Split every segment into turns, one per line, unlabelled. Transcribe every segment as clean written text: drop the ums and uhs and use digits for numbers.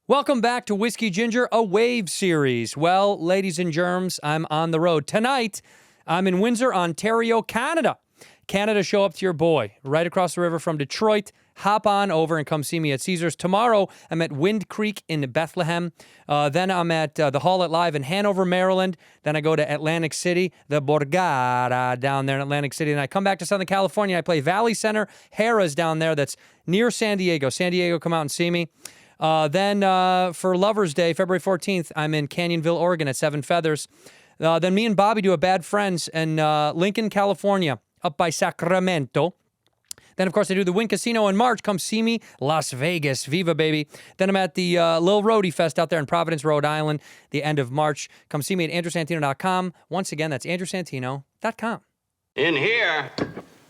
Welcome back to Whiskey Ginger, a Wave series. Well, ladies and germs, I'm on the road. Tonight, I'm in Windsor, Ontario, Canada. Canada, show up to your boy, right across the river from Detroit. Hop on over and come see me at Caesars. Tomorrow, I'm at Wind Creek in Bethlehem. Then I'm at the Hall at Live in Hanover, Maryland. Then I go to Atlantic City, the Borgata down there in Atlantic City. And I come back to Southern California. I play Valley Center. Harrah's down there. That's near San Diego. San Diego, come out and see me. Then for Lover's Day, February 14th, I'm in Canyonville, Oregon at Seven Feathers. Then me and Bobby do a Bad Friends in Lincoln, California, up by Sacramento. Then, of course, I do the Wynn Casino in March. Come see me. Las Vegas. Viva, baby. Then I'm at the Lil Roadie Fest out there in Providence, Rhode Island, the end of March. Come see me at andrewsantino.com. Once again, that's andrewsantino.com.
In here,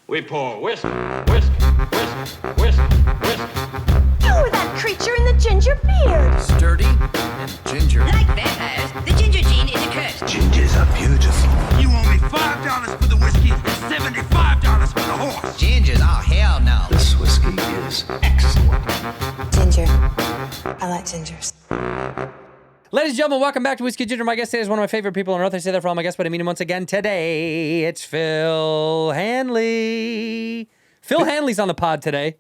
we pour whisk, whisk, whisk, whisk, whisk.
You were that creature in the ginger beard.
Sturdy and ginger.
Like vampires, the ginger gene is a curse.
Gingers are beautiful.
You owe me $5 for the whiskey and $75 for the horse.
Gingers? Oh, hell no.
This whiskey is excellent.
Ginger. I like gingers.
Ladies and gentlemen, welcome back to Whiskey Ginger. My guest today is one of my favorite people on earth. I say that for all my guests, but I mean him once again today. It's Phil Hanley. Phil Hanley's on the pod today.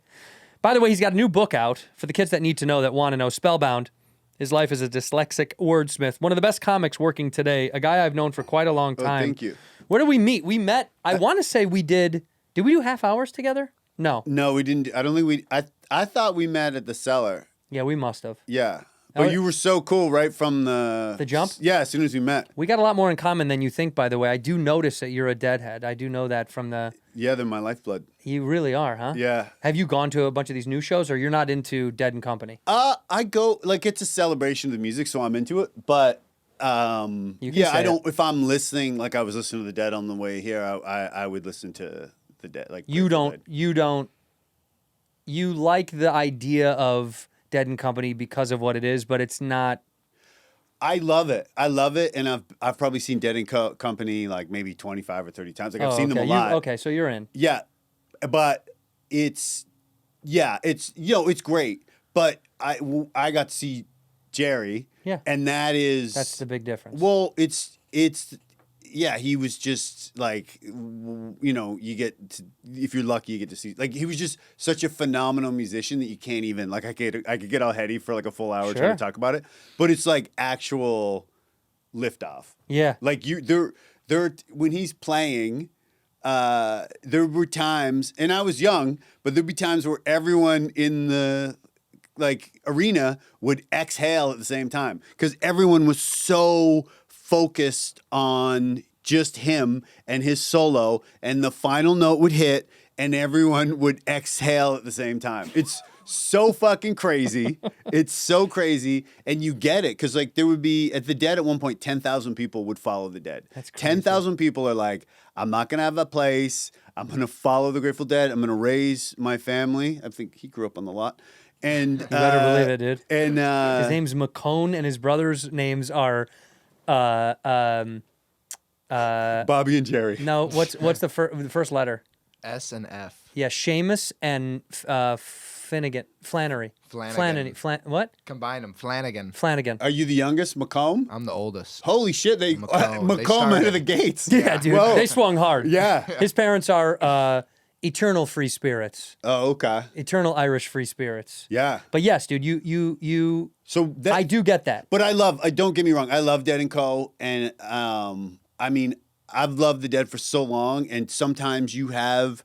By the way, he's got a new book out for the kids that need to know, that want to know. Spellbound. His life as a dyslexic wordsmith. One of the best comics working today. A guy I've known for quite a long time.
Thank you.
Where did we meet? We met, I want to say we did we do half hours together? No.
No, we didn't. I don't think we. I thought we met at the cellar.
Yeah, we must have.
Yeah, but you were so cool right from the
jump.
Yeah, as soon as we met.
We got a lot more in common than you think, by the way. I do notice that you're a deadhead. I do know that from the...
Yeah, they're my lifeblood.
You really are, huh?
Yeah.
Have you gone to a bunch of these new shows, or you're not into Dead and Company?
I go, like, it's a celebration of the music, so I'm into it. But yeah, I don't. If I'm listening, like I was listening to the Dead on the way here, I would listen to the Dead. Like
you don't. You like the idea of Dead and Company because of what it is, but it's not.
I love it. I love it, and I've probably seen Dead and Company like maybe 25 or 30 times. Like I've seen them a lot.
Okay, so you're in.
Yeah, but it's it's great. But I got to see Jerry.
Yeah,
and that's
the big difference.
Well, it's he was just like, you get to, if you're lucky, you get to see, like, he was just such a phenomenal musician that you can't even, like, I could get all heady for like a full hour trying to talk about it, but it's like actual liftoff.
Yeah.
Like there when he's playing, there were times, and I was young, but there'd be times where everyone in the like arena would exhale at the same time because everyone was so focused on just him and his solo, and the final note would hit and everyone would exhale at the same time. It's so fucking crazy. It's so crazy, and you get it because like there would be at the Dead at one point 10,000 people would follow the Dead.
That's crazy.
10,000 people are like, I'm not gonna have a place. I'm gonna follow the Grateful Dead. I'm gonna raise my family. I think he grew up on the lot. And you
better believe it, dude.
And
his name's McCone, and his brothers' names are
Bobby and Jerry.
No, what's the first letter?
S and F.
Yeah, Seamus and Flannery. What?
Combine them. Flanagan.
Flanagan.
Are you the youngest, McComb?
I'm the oldest.
Holy shit! McComb out of the gates.
Yeah, dude.
Whoa.
They swung hard.
Yeah.
His parents are eternal free spirits.
Oh, okay.
Eternal Irish free spirits.
Yeah.
But yes, dude, you.
So
I do get that.
But don't get me wrong. I love Dead and Co. And I mean, I've loved the Dead for so long, and sometimes you have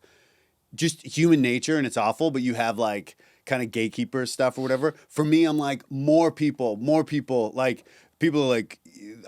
just human nature, and it's awful. But you have like kind of gatekeeper stuff or whatever. For me, I'm like more people. Like people are like,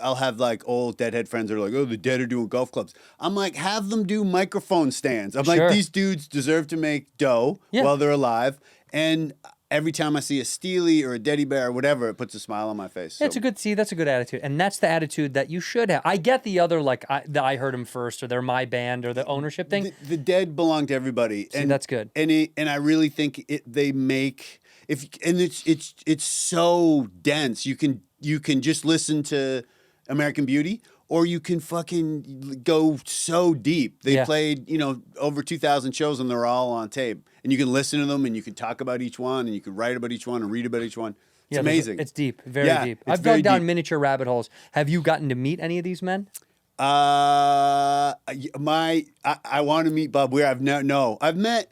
I'll have like old Deadhead friends that are like, oh, the Dead are doing golf clubs. I'm like, have them do microphone stands. I'm like, these dudes deserve to make dough while they're alive. And every time I see a Steely or a Teddy Bear or whatever, it puts a smile on my face.
That's a good attitude. And that's the attitude that you should have. I get the other, like, I heard him first, or they're my band, or the ownership thing.
The Dead belong to everybody.
See, that's good.
And I really think they make, it's so dense. You can just listen to American Beauty, or you can fucking go so deep. They played, over 2,000 shows, and they're all on tape. And you can listen to them, and you can talk about each one, and you can write about each one, and read about each one.
Yeah,
amazing.
It's deep, very
Yeah,
deep.
it's
I've
very
dug down
deep.
miniature rabbit holes. Have you gotten to meet any of these men?
I want to meet Bob Weir. I've met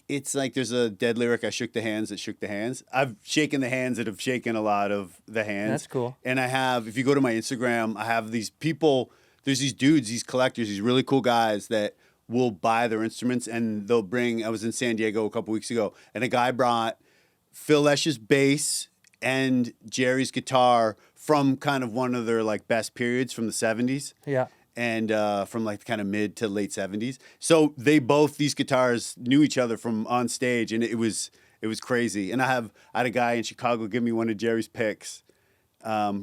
it's like there's a dead lyric. I shook the hands that shook the hands. I've shaken the hands that have shaken a lot of the hands.
That's cool.
And I have, if you go to my Instagram, I have these people. There's these dudes, these collectors, these really cool guys that will buy their instruments and they'll bring. I was in San Diego a couple weeks ago, and a guy brought Phil Lesch's bass and Jerry's guitar from kind of one of their like best periods from the 70s.
Yeah.
And from like kind of mid to late 70s. So these guitars knew each other from on stage, and it was crazy. And I had a guy in Chicago give me one of Jerry's picks.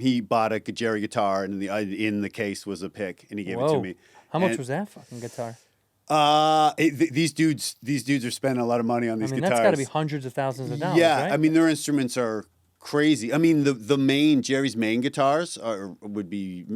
He bought a Jerry guitar, and in the case was a pick, and he gave it to me.
How much was that fucking guitar?
These dudes are spending a lot of money on these guitars.
That's got to be hundreds of thousands of dollars.
Yeah,
right?
I mean their instruments are crazy. I mean Jerry's main guitars would be.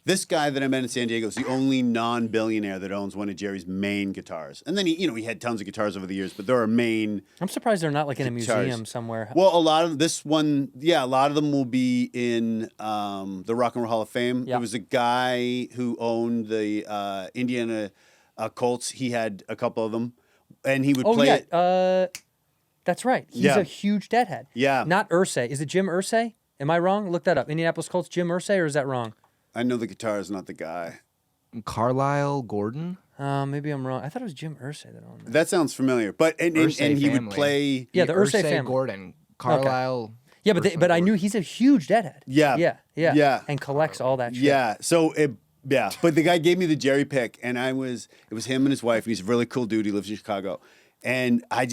This guy that I met in San Diego is the only non-billionaire that owns one of Jerry's main guitars. And then he had tons of guitars over the years, but they're a main.
I'm surprised they're not like in a
guitars.
museum somewhere.
Well, a lot of a lot of them will be in the Rock and Roll Hall of Fame.
Yep.
There was a guy who owned the Indiana Colts. He had a couple of them, and he would play it.
That's right. He's a huge deadhead.
Yeah.
Not Irsay. Is it Jim Irsay? Am I wrong? Look that up. Indianapolis Colts, Jim Irsay, or is that wrong?
I know the guitar is not the guy.
Carlisle Gordon?
Maybe I'm wrong. I thought it was Jim Irsay that owned that.
That sounds familiar. But and he
Irsay
would
family.
play.
Yeah, the Irsay family.
Gordon. Carlisle.
Yeah, but I knew he's a huge deadhead.
Yeah.
Yeah. And collects all that shit.
Yeah. So but the guy gave me the Jerry pick, and it was him and his wife, and he's a really cool dude. He lives in Chicago, and I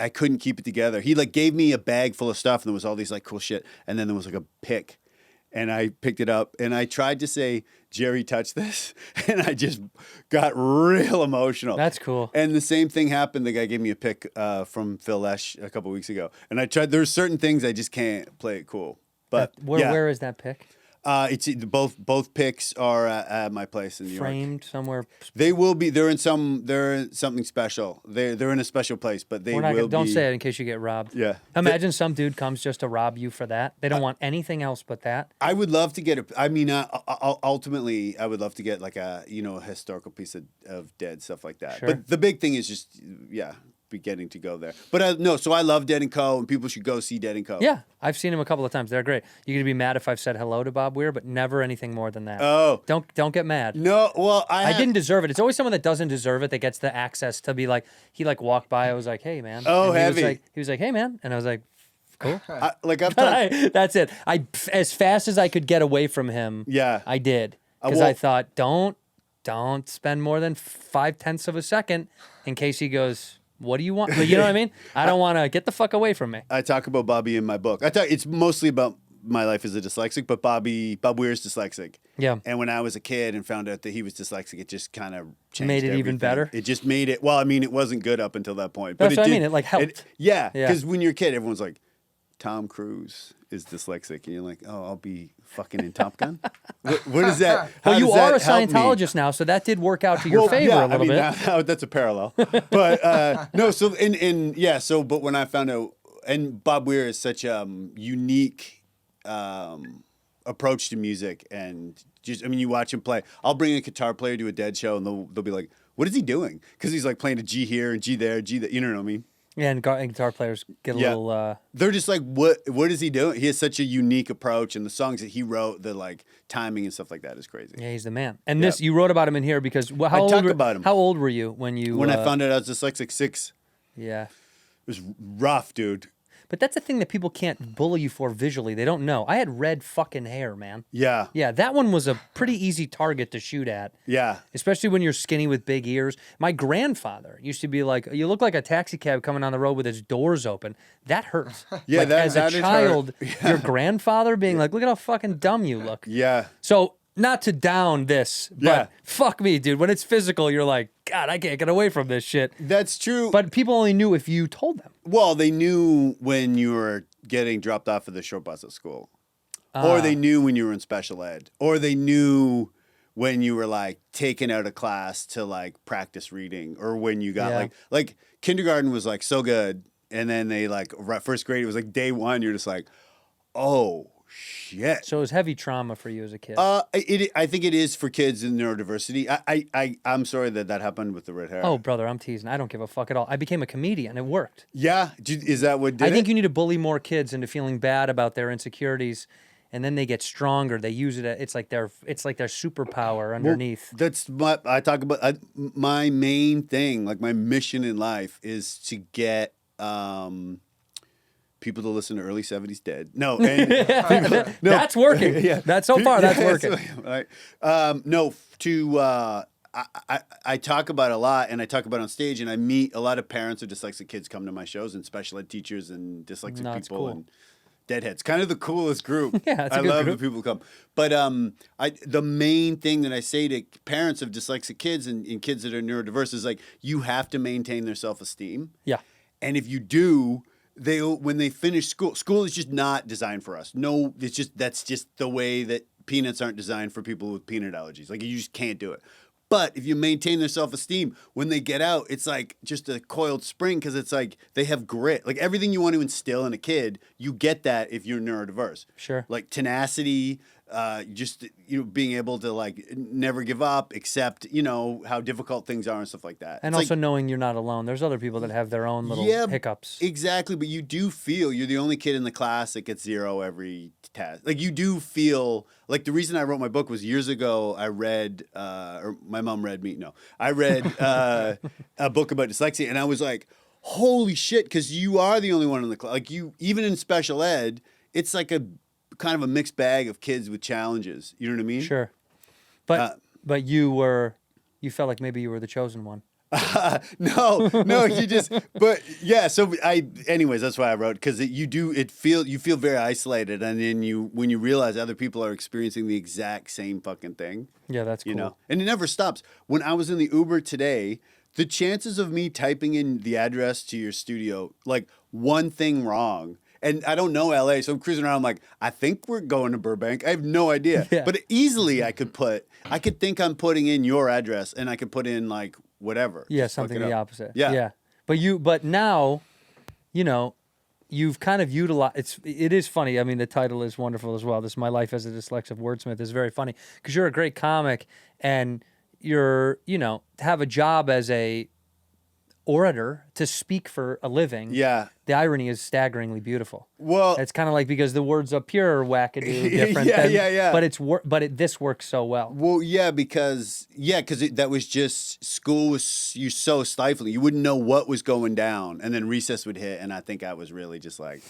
couldn't keep it together. He like gave me a bag full of stuff, and there was all these like cool shit, and then there was like a pick. And I picked it up, and I tried to say, Jerry, touch this. And I just got real emotional.
That's cool.
And the same thing happened. The guy gave me a pick from Phil Lesch a couple weeks ago. And I tried, there's certain things I just can't play it cool. But
where is that pick?
It's both picks are at my place in New York.
Framed somewhere.
They will be. They're in something special. They're in a special place, but they will
Don't
be.
say it in case you get robbed.
Yeah.
Imagine some dude comes just to rob you for that. They don't want anything else but that.
I would love to get ultimately, I would love to get like a historical piece of Dead, stuff like that.
Sure.
But the big thing is just be getting to go there. But so I love Dead & Co. and people should go see Dead & Co.
Yeah, I've seen him a couple of times. They're great. You're gonna be mad if I've said hello to Bob Weir, but never anything more than that.
Oh.
Don't get mad.
No, well,
I didn't deserve it. It's always someone that doesn't deserve it that gets the access to be like, he like walked by. I was like, hey man.
Oh,
and
heavy.
He was like, hey man, and I was like, cool.
I've talked.
That's it. As fast as I could get away from him.
Yeah.
I did because I thought, don't spend more than 0.5 of a second in case he goes, what do you want? But you know what I mean? I don't want to get the fuck away from me.
I talk about Bobby in my book. It's mostly about my life as a dyslexic, but Bob Weir's dyslexic.
Yeah.
And when I was a kid and found out that he was dyslexic, it just kind of changed
Made it even
everything.
better?
It just made it. Well, I mean, it wasn't good up until that point. But
That's what I mean. It like helped.
Yeah,
Yeah.
because when you're a kid, everyone's like, Tom Cruise is dyslexic, and you're like, oh, I'll be fucking in Top Gun. What is that? How
Well, you
does
are a
that help me?
Scientologist now, so that did work out to your favor a little bit.
Now that's a parallel. But no, so but when I found out, and Bob Weir is such a unique approach to music, and you watch him play. I'll bring a guitar player to a Dead show, and they'll be like, what is he doing? Because he's like playing a G here and G there, G there. You know what I mean?
Yeah, and guitar players get a little.
They're just like, what is he doing? He has such a unique approach, and the songs that he wrote, the like timing and stuff like that is crazy.
Yeah, he's the man. And this, you wrote about him in here because
I talk about him.
How old were you when you?
When I found out I was dyslexic, 6.
Yeah.
It was rough, dude.
But that's the thing that people can't bully you for visually. They don't know. I had red fucking hair, man.
Yeah.
Yeah, that one was a pretty easy target to shoot at.
Yeah.
Especially when you're skinny with big ears. My grandfather used to be like, you look like a taxi cab coming on the road with its doors open. That hurts.
Yeah,
like,
that
as
is
a
hurt.
child,
Yeah.
your grandfather being like, look at how fucking dumb you look.
Yeah.
So, not to down this, but
Yeah.
fuck me, dude. When it's physical, you're like, God, I can't get away from this shit.
That's true.
But people only knew if you told them.
Well, they knew when you were getting dropped off of the short bus at school. Or they knew when you were in special ed. Or they knew when you were like taken out of class to like practice reading. Or when you got like kindergarten was like so good. and then they like first grade. It was like day one. You're just like, oh shit.
So it was heavy trauma for you as a kid.
I think it is for kids in neurodiversity. I'm sorry that happened with the red hair.
Oh, brother, I'm teasing. I don't give a fuck at all. I became a comedian. It worked.
Yeah, is that what did
I think
it?
you need to bully more kids into feeling bad about their insecurities, and then they get stronger. They use it. It's like their superpower underneath.
That's what I talk about. My main thing, like my mission in life, is to get people to listen to early 70s Dead. No, and no.
That's working.
Yeah.
That's so far. That's
Yeah,
working.
Right. I talk about it a lot, and I talk about it on stage, and I meet a lot of parents of dyslexic kids come to my shows, and special ed teachers and dyslexic
No, it's
people
cool.
and deadheads. Kind of the coolest group.
Yeah, it's a
I
good
love
group.
the people who come. But the main thing that I say to parents of dyslexic kids and kids that are neurodiverse is like, you have to maintain their self-esteem.
Yeah.
And if you do, when they finish school is just not designed for us. No, that's just the way that peanuts aren't designed for people with peanut allergies. Like, you just can't do it. But if you maintain their self-esteem, when they get out, it's like just a coiled spring, because it's like they have grit. Like, everything you want to instill in a kid, you get that if you're neurodiverse.
Sure.
Like tenacity, just being able to like never give up, accept how difficult things are and stuff like that.
And
It's
also
like,
knowing you're not alone. There's other people that have their own little hiccups.
Exactly, but you do feel you're the only kid in the class that gets 0 every test. Like, you do feel like the reason I wrote my book was years ago. I read, or my mom read me. No, I read a book about dyslexia, and I was like, "Holy shit!" Because you are the only one in the class. Like, you, even in special ed, it's like a kind of a mixed bag of kids with challenges. You know what I mean?
Sure. But you felt like maybe you were the chosen one.
No, but yeah. So anyways, that's why I wrote, because you feel very isolated, and then when you realize other people are experiencing the exact same fucking thing.
Yeah, that's cool.
And it never stops. When I was in the Uber today, the chances of me typing in the address to your studio, like one thing wrong. And I don't know LA, so I'm cruising around. I'm like, I think we're going to Burbank. I have no idea.
Yeah.
But easily I could think I'm putting in your address, and I could put in like whatever.
Yeah,
Just fuck
something
it
the
up.
opposite.
Yeah.
Yeah. But now, you've kind of utilized, it is funny. I mean, the title is wonderful as well. This My Life as a Dyslexic Wordsmith is very funny, because you're a great comic, and you're, have a job as a orator to speak for a living.
Yeah.
The irony is staggeringly beautiful.
Well,
It's kind of like, because the words up here are wackadoo different.
Yeah.
But this works so well.
Well, because that was just school was you so stifling. You wouldn't know what was going down, and then recess would hit, and I think I was really just like,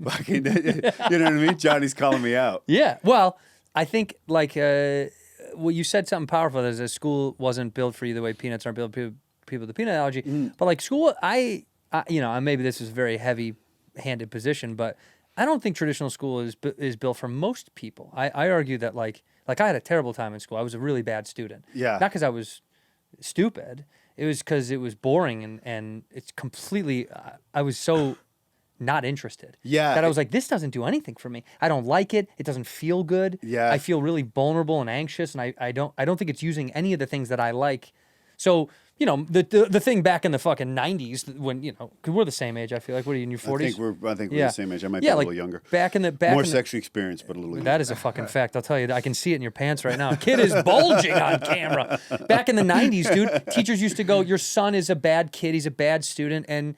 fucking, you know what I mean? Johnny's calling me out.
Yeah. Well, I think like well, you said something powerful. Is that school wasn't built for you the way peanuts aren't built for people with the peanut allergy. But like school, I maybe this is a very heavy-handed position, but I don't think traditional school is built for most people. I argue that like I had a terrible time in school. I was a really bad student.
Yeah.
Not because I was stupid. It was because it was boring and it's completely. I was so not interested.
Yeah.
That I was like, this doesn't do anything for me. I don't like it. It doesn't feel good.
Yeah.
I feel really vulnerable and anxious, and I don't think it's using any of the things that I like. So, the thing back in the fucking 90s when, because we're the same age, I feel like. What are you, in your 40s?
I think we're the same age. I might be a
like
little younger.
More
sexually experienced, but a little younger.
That is a fucking fact. I'll tell you, I can see it in your pants right now. Kid is bulging on camera. Back in the 90s, dude, teachers used to go, your son is a bad kid, he's a bad student, and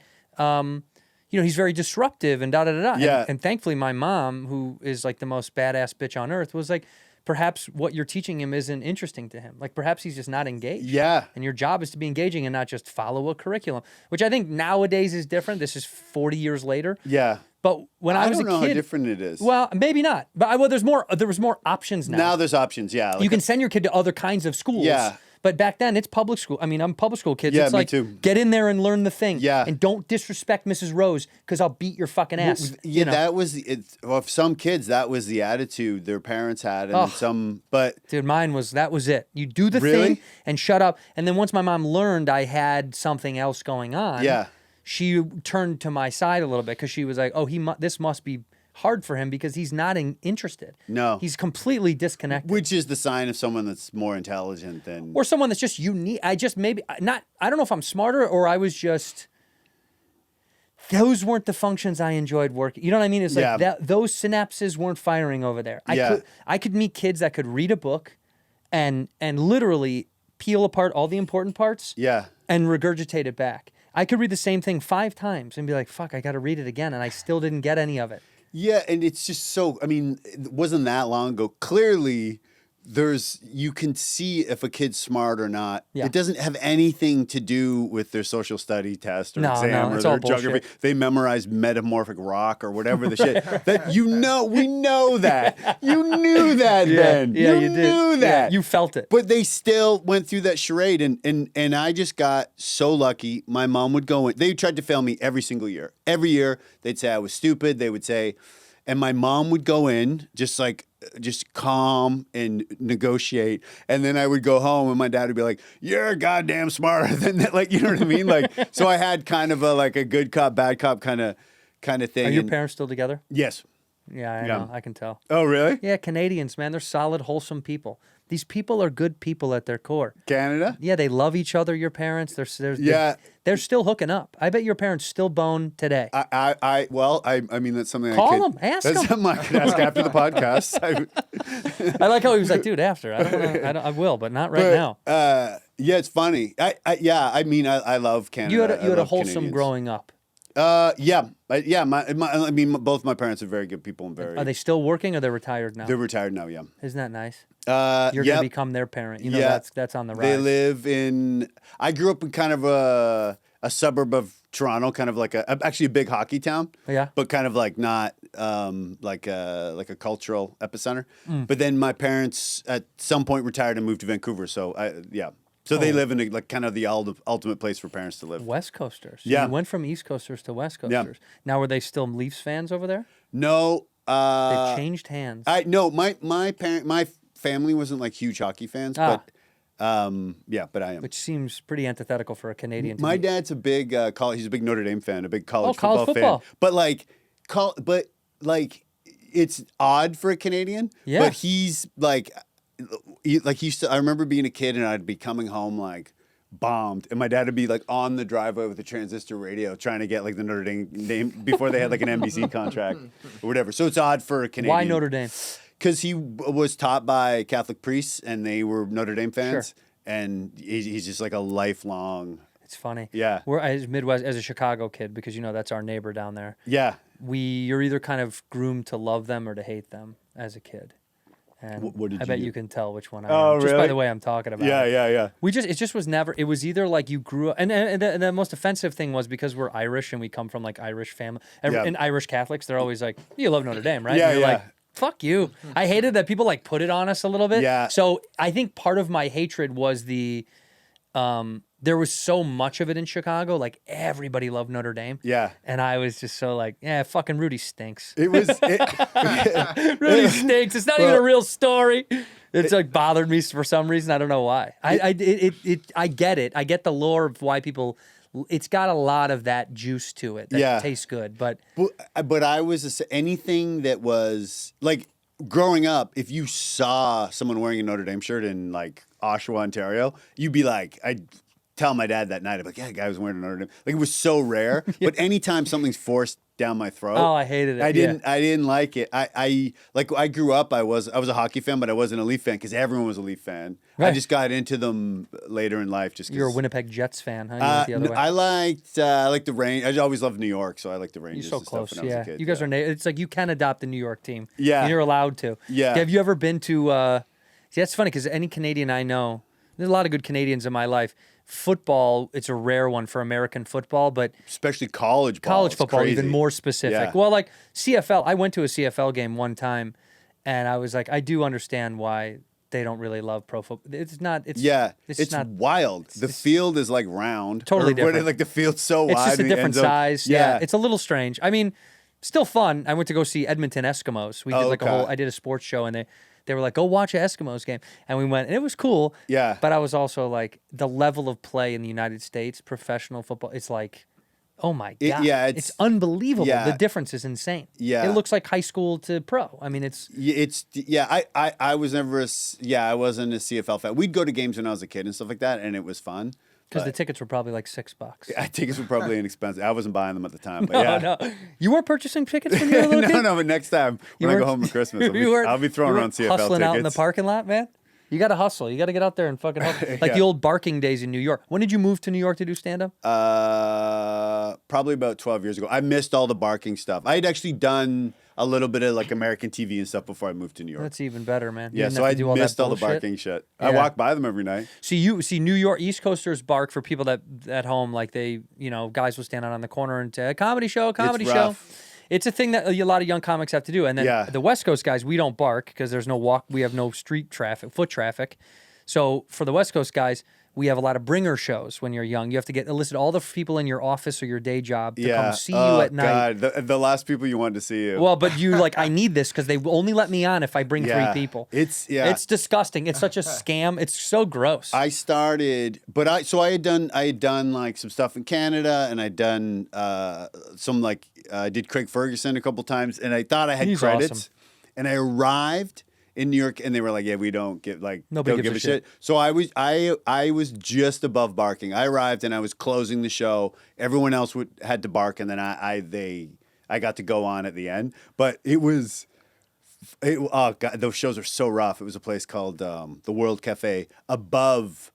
he's very disruptive and da-da-da-da.
Yeah.
And thankfully my mom, who is like the most badass bitch on earth, was like, perhaps what you're teaching him isn't interesting to him. Like, perhaps he's just not engaged.
Yeah.
And your job is to be engaging and not just follow a curriculum, which I think nowadays is different. This is 40 years later.
Yeah.
But when I was a
don't know
kid,
how different it is.
well, maybe not. But there was more options now.
Now there's options, yeah.
You can send your kid to other kinds of schools.
Yeah.
But back then, it's public school. I mean, I'm public school kids.
Yeah,
it's
me
like,
too.
get in there and learn the thing.
Yeah.
And don't disrespect Mrs. Rose, because I'll beat your fucking ass.
Yeah, that was for some kids. That was the attitude their parents had, and But
dude, that was it. You do the
Really?
thing and shut up. And then once my mom learned I had something else going on,
Yeah.
she turned to my side a little bit, because she was like, "Oh, this must be hard for him because he's not interested.
No.
He's completely disconnected."
which is the sign of someone that's more intelligent than.
Or someone that's just unique. I don't know if I'm smarter or I was just those weren't the functions I enjoyed working. You know what I mean? It's like
Yeah.
those synapses weren't firing over there. I could meet kids that could read a book and literally peel apart all the important parts
Yeah.
and regurgitate it back. I could read the same thing 5 times and be like, fuck, I got to read it again. And I still didn't get any of it.
Yeah, and it's just so, I mean, it wasn't that long ago. Clearly, you can see if a kid's smart or not.
Yeah.
It doesn't have anything to do with their social study test or
No,
exam or
it's
their
all
geography.
bullshit.
They memorize metamorphic rock or whatever the shit. That we know that. You knew that then.
Yeah, you
knew
did.
that.
Yeah, you felt it.
But they still went through that charade, and I just got so lucky. My mom would go in. They tried to fail me every single year. Every year, they'd say I was stupid. They would say, and my mom would go in just calm and negotiate, and then I would go home, and my dad would be like, "You're goddamn smarter than that." Like, you know what I mean? Like, so I had kind of a good cop, bad cop kind of thing.
Are your parents still together?
Yes.
Yeah, I know. I can tell.
Oh, really?
Yeah, Canadians, man, they're solid, wholesome people. These people are good people at their core.
Canada?
Yeah, they love each other, your parents. They're still hooking up. I bet your parents still bone today.
I mean, that's something
Call them, ask
that's
them.
something I could ask after the podcast.
I like how he was like, dude, after. I will, but not right now.
Yeah, it's funny. I mean, I love Canada.
You had
I
a
love
wholesome
Canadians.
growing up.
Yeah. I mean, both my parents are very good people and very.
Are they still working or they're retired now?
They're retired now. Yeah.
Isn't that nice?
yep.
You're going to become their parent. You know,
Yeah.
that's on the rise.
They live in. I grew up in kind of a suburb of Toronto, kind of like actually a big hockey town.
Yeah.
But kind of like not like a cultural epicenter. But then my parents at some point retired and moved to Vancouver. So So they live in like kind of the ultimate place for parents to live.
West Coasters.
Yeah.
You went from East Coasters to West
Yeah.
Coasters. Now, were they still Leafs fans over there?
No.
They changed hands.
My family wasn't like huge hockey fans, but but I am.
Which seems pretty antithetical for a Canadian. To
My
be.
dad's a big he's a big Notre Dame fan, a big college
college
football fan.
football.
But it's odd for a Canadian.
Yeah.
But he's like I remember being a kid and I'd be coming home like bombed, and my dad would be like on the driveway with a transistor radio trying to get like the Notre Dame name before they had like an NBC contract or whatever. So it's odd for a Canadian.
Why Notre Dame?
Because he was taught by Catholic priests and they were Notre Dame fans.
Sure.
And he's just like a lifelong.
It's funny.
Yeah.
We're as Midwest, as a Chicago kid, because you know that's our neighbor down there.
Yeah.
You're either kind of groomed to love them or to hate them as a kid. And
What did
I
you
bet
do?
you can tell which one I
Oh,
am. Just by
really?
the way I'm talking about
Yeah,
it.
yeah.
It just was never, it was either like you grew up, and the most offensive thing was because we're Irish and we come from like Irish family,
Yeah.
and Irish Catholics, they're always like, you love Notre Dame, right?
Yeah,
and you're
yeah.
like, fuck you. I hated that people like put it on us a little bit.
Yeah.
So I think part of my hatred was there was so much of it in Chicago, like everybody loved Notre Dame.
Yeah.
And I was just so like, yeah, fucking Rudy stinks.
Rudy
Rudy stinks. It's not even a real story. It's like bothered me for some reason. I don't know why. I get it. I get the lore of why people. It's got a lot of that juice to it that tastes good. But
I was anything that was like growing up. If you saw someone wearing a Notre Dame shirt in like Oshawa, Ontario, you'd be like, I'd tell my dad that night. I'd be like, yeah, the guy was wearing a Notre Dame. Like it was so rare. But anytime something's forced down my throat,
I hated it.
I didn't like it. I grew up. I was a hockey fan, but I wasn't a Leaf fan because everyone was a Leaf fan. I
Right.
just got into them later in life. Just 'cause,
You're a Winnipeg Jets fan, huh? You went the other way.
I liked the Rangers. I always loved New York, so I liked the
You're
Rangers.
so
and
close,
stuff when I was a kid.
You guys are. It's like you can adopt the New York team.
Yeah.
and you're allowed to.
Yeah.
Have you ever been to? See, that's funny because any Canadian I know, there's a lot of good Canadians in my life. Football, it's a rare one for American football, but
especially college ball.
college
It's
football
crazy.
even more specific.
Yeah.
Well, like CFL, I went to a CFL game one time, and I was like, I do understand why they don't really love pro football. It's not. It's
it's
not.
wild. The field is like round.
Totally
Or what-
different.
Like the field's so
It's
wide.
just a
and the
different
end zone-
size. Yeah, it's a little strange. I mean, still fun. I went to go see Edmonton Eskimos. We did like a
Okay.
whole. I did a sports show, and they were like, "Go watch an Eskimos game," and we went, and it was cool.
Yeah.
But I was also like, the level of play in the United States, professional football, it's like, oh my god, it's unbelievable.
yeah.
The difference is insane.
Yeah.
It looks like high school to pro. I mean, it's.
I was never I wasn't a CFL fan. We'd go to games when I was a kid and stuff like that, and it was fun.
Because the tickets were probably like $6.
Yeah, tickets were probably inexpensive. I wasn't buying them at the time, but
Oh,
yeah.
no. You weren't purchasing tickets when you were a little kid?
No, but next time when I go home for Christmas, I'll be throwing around CFL
hustling
tickets.
out in the parking lot, man. You got to hustle. You got to get out there and fucking hustle. Like
Yeah.
the old barking days in New York. When did you move to New York to do stand-up?
Probably about 12 years ago. I missed all the barking stuff. I had actually done a little bit of like American TV and stuff before I moved to New York.
That's even better, man. You
Yeah,
didn't
so
have
I
to do all that
missed all the
bullshit.
barking shit. I
Yeah.
walk by them every night.
See New York East Coasters bark for people that at home, like they, guys will stand out on the corner and say, comedy show.
rough.
It's a thing that a lot of young comics have to do. And then
Yeah.
the West Coast guys, we don't bark because there's no walk. We have no foot traffic. So for the West Coast guys, we have a lot of bringer shows when you're young. You have to elicit all the people in your office or your day job to come see you at night.
God. The last people you wanted to see you.
Well, but you I need this because they only let me on if I bring
Yeah.
3 people.
It's
disgusting. It's such a scam. It's so gross.
I started, but I had done like some stuff in Canada, and I'd done some like I did Craig Ferguson a couple times, and I thought I had
He's
credits,
awesome.
and I arrived in New York, and they were like, "Yeah, we don't give
Nobody
don't
gives
give a
a
shit." So I was just above barking. I arrived and I was closing the show. Everyone else had to bark, and then I got to go on at the end. But oh god, those shows are so rough. It was a place called the World Cafe above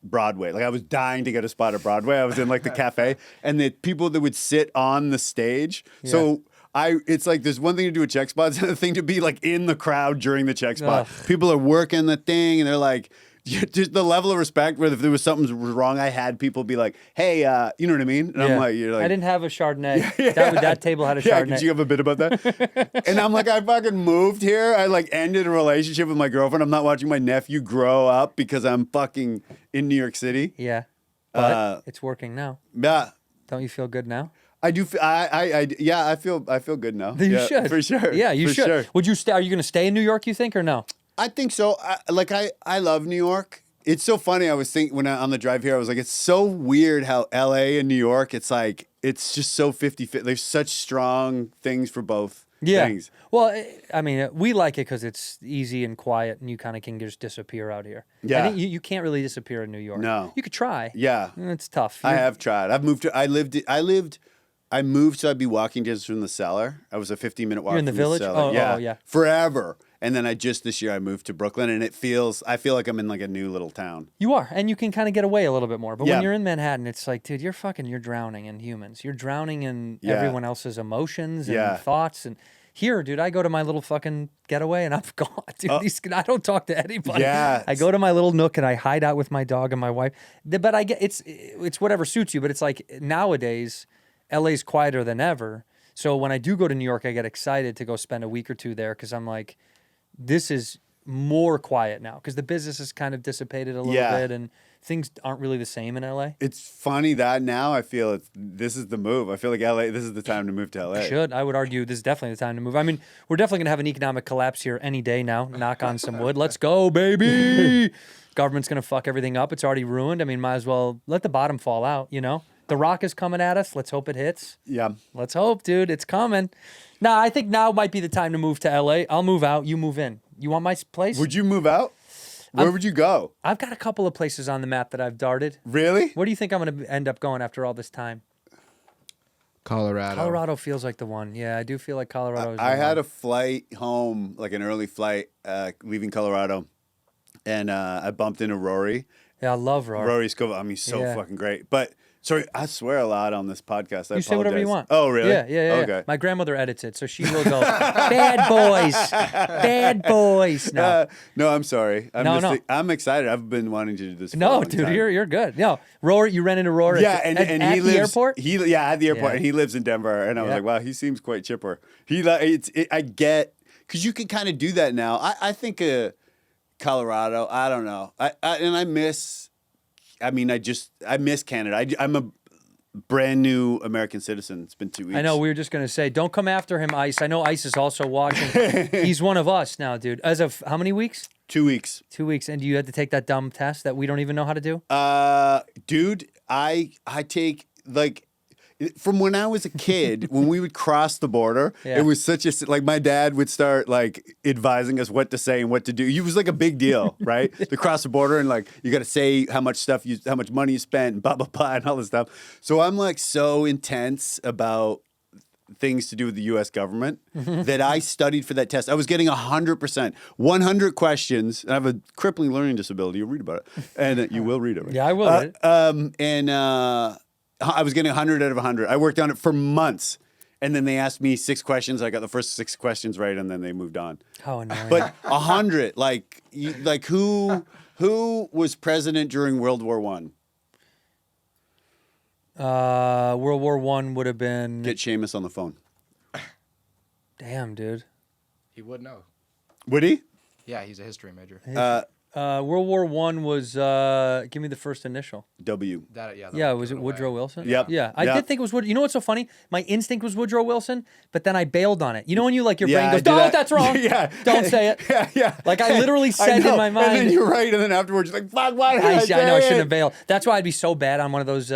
Broadway. Like I was dying to get a spot at Broadway. I was in like the cafe, and the people that would sit on the stage. So it's like there's one thing to do a check spot, it's another thing to be like in the crowd during the check spot.
Ugh.
People are working the thing, and they're like, just the level of respect where if there was something wrong, I had people be like, "Hey, you know what I mean?" And I'm like, "You're like."
I didn't have a Chardonnay.
Yeah.
That table had a
Yeah,
Chardonnay.
could you have a bit about that? And I'm like, I fucking moved here. I like ended a relationship with my girlfriend. I'm not watching my nephew grow up because I'm fucking in New York City.
Yeah, but it's working now.
Yeah,
Don't you feel good now?
I do. I feel good now.
You
Yeah,
should
for sure.
Yeah, you
for
should.
Sure.
Would you stay? Are you going to stay in New York? You think or no?
I think so. I love New York. It's so funny. I was thinking on the drive here, I was like, it's so weird how LA and New York, it's like, it's just so 50-50. There's such strong things for both things.
Well, I mean, we like it because it's easy and quiet, and you kind of can just disappear out here.
Yeah.
I think you can't really disappear in New York.
No.
You could try.
Yeah.
It's tough.
I have tried. I moved so I'd be walking distance from the cellar. I was a 15-minute walk
You're in the
from
village?
the cellar.
Oh, yeah.
Forever. And then this year I moved to Brooklyn, and I feel like I'm in like a new little town.
You are, and you can kind of get away a little bit more. But
Yeah.
when you're in Manhattan, it's like, dude, you're drowning in humans. You're drowning in
Yeah.
everyone else's emotions and
Yeah.
thoughts. And here, dude, I go to my little fucking getaway, and I'm gone. Dude, I don't talk to anybody.
Yeah.
I go to my little nook, and I hide out with my dog and my wife. But I get it's whatever suits you. But it's like nowadays, LA's quieter than ever. So when I do go to New York, I get excited to go spend a week or two there because I'm like, this is more quiet now because the business has kind of dissipated a little bit and things aren't really the same in LA.
It's funny that now I feel this is the move. I feel like LA, this is the time to move to LA.
I would argue this is definitely the time to move. I mean, we're definitely going to have an economic collapse here any day now. Knock on some wood. Let's go, baby. Government's going to fuck everything up. It's already ruined. I mean, might as well let the bottom fall out, The Rock is coming at us. Let's hope it hits.
Yeah.
Let's hope, dude. It's coming. Nah, I think now might be the time to move to LA. I'll move out. You move in. You want my place?
Would you move out? Where would you go?
I've got a couple of places on the map that I've darted.
Really?
Where do you think I'm going to end up going after all this time?
Colorado.
Colorado feels like the one. Yeah, I do feel like Colorado is the
I
one.
had a flight home, like an early flight, leaving Colorado, and I bumped into Rory.
Yeah, I love Rory.
Rory's cool. I mean, he's so
Yeah.
fucking great. But sorry, I swear a lot on this podcast. I
You say whatever you want.
Oh, really?
Yeah.
Okay.
My grandmother edits it, so she will go, bad boys. No,
No, I'm sorry.
No.
I'm excited. I've been wanting to do this. For a
no,
long
dude,
time.
you're good. No, Rory, you ran into Rory.
Yeah,
at,
and
at
he
the
lives
airport.
at the airport,
Yeah.
and he lives in Denver. And I was
Yeah.
like, wow, he seems quite chipper. I get because you can kind of do that now. I think Colorado. I don't know. I miss. I miss Canada. I'm a brand new American citizen. It's been 2 weeks.
I know. We were just gonna say, don't come after him, Ice. I know Ice is also watching. He's one of us now, dude. As of how many weeks?
2 weeks.
2 weeks, and you had to take that dumb test that we don't even know how to do.
Dude, I take like From when I was a kid, when we would cross the border,
Yeah.
it was such a like my dad would start like advising us what to say and what to do. It was like a big deal, right? To cross the border and like you got to say how much money you spent, and blah blah blah, and all this stuff. So I'm like so intense about things to do with the U.S. government that I studied for that test. I was getting 100%, 100 questions. I have a crippling learning disability. You'll read about it, and you will read it. Right?
Yeah, I will read it.
And I was getting 100 out of 100. I worked on it for months, and then they asked me 6 questions. I got the first 6 questions right, and then they moved on.
How annoying.
But 100, like who was president during World War One?
World War One would have been.
Get Seamus on the phone.
Damn, dude.
He would know.
Would he?
Yeah, he's a history major.
World War One was. Give me the first initial.
W.
Yeah, was it Woodrow Wilson?
Yep.
Yeah, I
Yep.
did think it was Woodrow. You know what's so funny? My instinct was Woodrow Wilson, but then I bailed on it. You know when you like your
Yeah,
brain
I
goes,
do
"No,
that.
that's wrong.
Yeah.
Don't say it."
Yeah.
Like I literally said
know.
in my mind.
And then you're right, and then afterwards you're like, fuck, why did I say
I know I shouldn't
it?
have bailed. That's why I'd be so bad on one of those